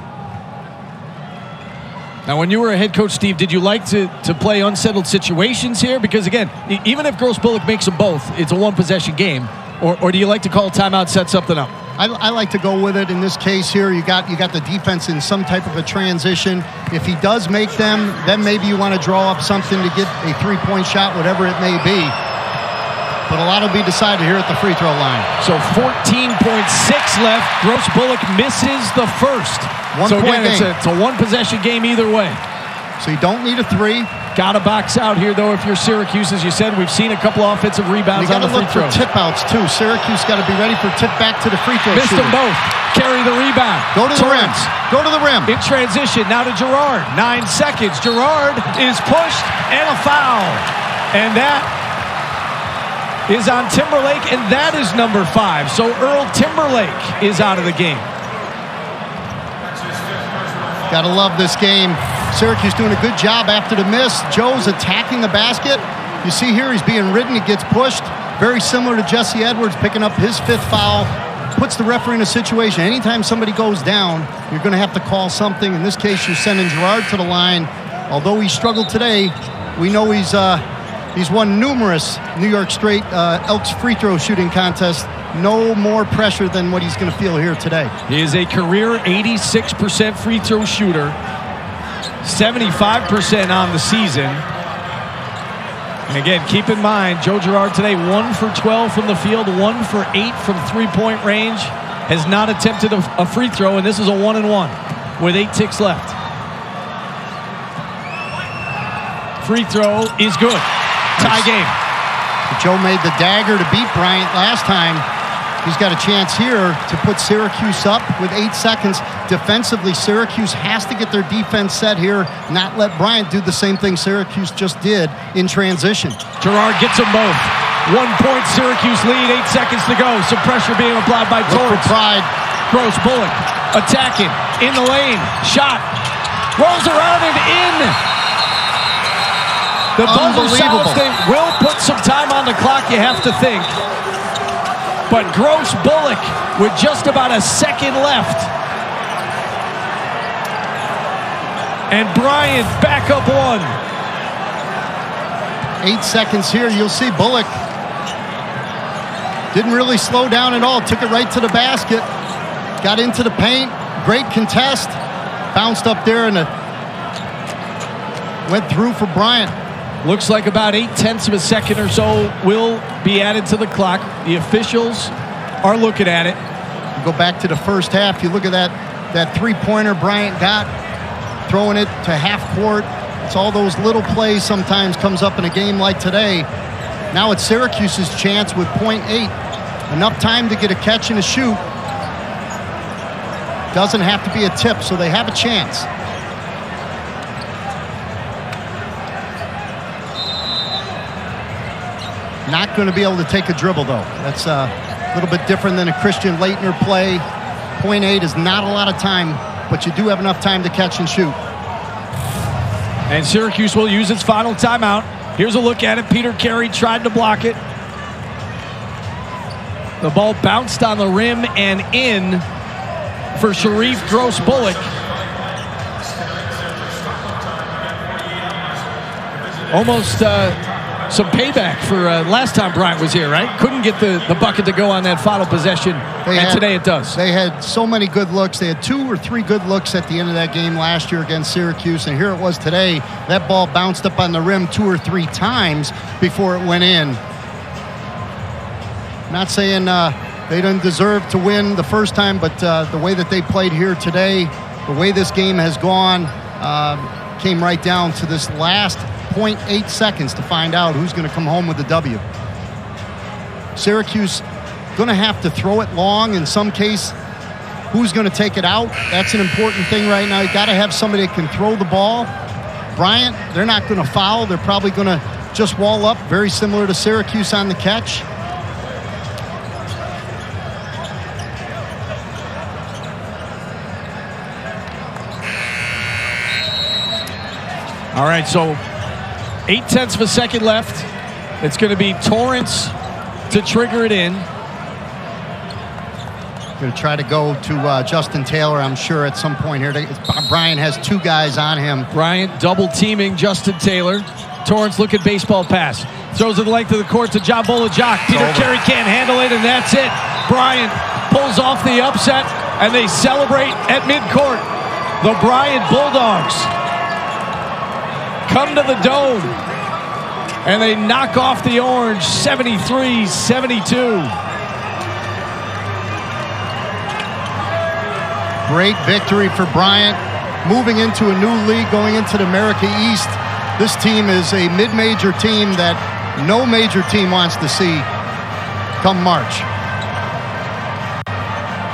Now, when you were a head coach, Steve, did you like to play unsettled situations here? Because, again, even if Gross Bullock makes them both, it's a one-possession game. Or do you like to call a timeout, set something up? I like to go with it. In this case here, you got the defense in some type of a transition. If he does make them, then maybe you want to draw up something to get a three-point shot, whatever it may be. But a lot will be decided here at the free throw line. So 14.6 left. Gross Bullock misses the first. So again, it's a one-possession game either way. So you don't need a three. Got to box out here, though, if you're Syracuse. As you said, we've seen a couple offensive rebounds on the free throw. You got to look for tip-outs, too. Syracuse got to be ready for tip back to the free throw Missed them both. Carry the rebound. Go to the rim. Go to the rim. In transition, now to Girard. 9 seconds. Girard is pushed and a foul. And that is on Timberlake, and that is number 5. So Earl Timberlake is out of the game. Got to love this game. Syracuse doing a good job after the miss. Joe's attacking the basket. You see here he's being ridden. He gets pushed. Very similar to Jesse Edwards picking up his 5th foul. puts the referee in a situation. Anytime somebody goes down, you're going to have to call something. In this case, you're sending Girard to the line. Although he struggled today, we know he's won numerous New York straight Elks free throw shooting contests. No more pressure than what he's going to feel here today. He is a career 86% free throw shooter, 75% on the season. And again, keep in mind, Joe Girard today 1 for 12 from the field, 1 for 8 from three-point range, has not attempted a free throw, and this is a 1-and-1 with 8 ticks left. Free throw is good. Tie game. Joe made the dagger to beat Bryant last time. He's got a chance here to put Syracuse up with 8 seconds. Defensively, Syracuse has to get their defense set here, not let Bryant do the same thing Syracuse just did in transition. Girard gets them both. 1 point Syracuse lead, 8 seconds to go. Some pressure being applied by Torrance. Pride. Gross Bullock attacking in the lane. Shot. Rolls around and in. The buzzer sounds. They will put some time on the clock, you have to think. But Gross Bullock with just about a second left. And Bryant back up 1. 8 seconds here. You'll see Bullock didn't really slow down at all. Took it right to the basket. Got into the paint. Great contest. Bounced up there and went through for Bryant. Looks like about 0.8 of a second or so will be added to the clock. The officials are looking at it. You go back to the first half. You look at that three-pointer Bryant got, throwing it to half court. It's all those little plays sometimes comes up in a game like today. Now it's Syracuse's chance with 0.8. Enough time to get a catch and a shoot. Doesn't have to be a tip, so they have a chance. Not going to be able to take a dribble, though. That's a little bit different than a Christian Laettner play. 0.8 is not a lot of time, but you do have enough time to catch and shoot. And Syracuse will use its final timeout. Here's a look at it. Peter Carey tried to block it. The ball bounced on the rim and in for Sharif Gross Bullock. Almost some payback for last time Bryant was here, right? Couldn't get the bucket to go on that final possession, today it does. They had so many good looks. They had 2 or 3 good looks at the end of that game last year against Syracuse, and here it was today. That ball bounced up on the rim 2 or 3 times before it went in. Not saying they didn't deserve to win the first time, but the way that they played here today, the way this game has gone, came right down to this last 0.8 seconds to find out who's going to come home with the W. Syracuse going to have to throw it long in some case. Who's going to take it out? That's an important thing right now. You got to have somebody that can throw the ball. Bryant, they're not going to foul. They're probably going to just wall up, very similar to Syracuse on the catch. All right, so 0.8 of a second left. It's going to be Torrance to trigger it in. Going to try to go to Justin Taylor, I'm sure, at some point here. Bryant has 2 guys on him. Bryant double teaming Justin Taylor. Torrance looking baseball pass. Throws it the length of the court to John Bolajak. Peter Carey can't handle it, and that's it. Bryant pulls off the upset, and they celebrate at midcourt. The Bryant Bulldogs come to the Dome, and they knock off the Orange 73-72. Great victory for Bryant. Moving into a new league, going into the America East. This team is a mid-major team that no major team wants to see come March.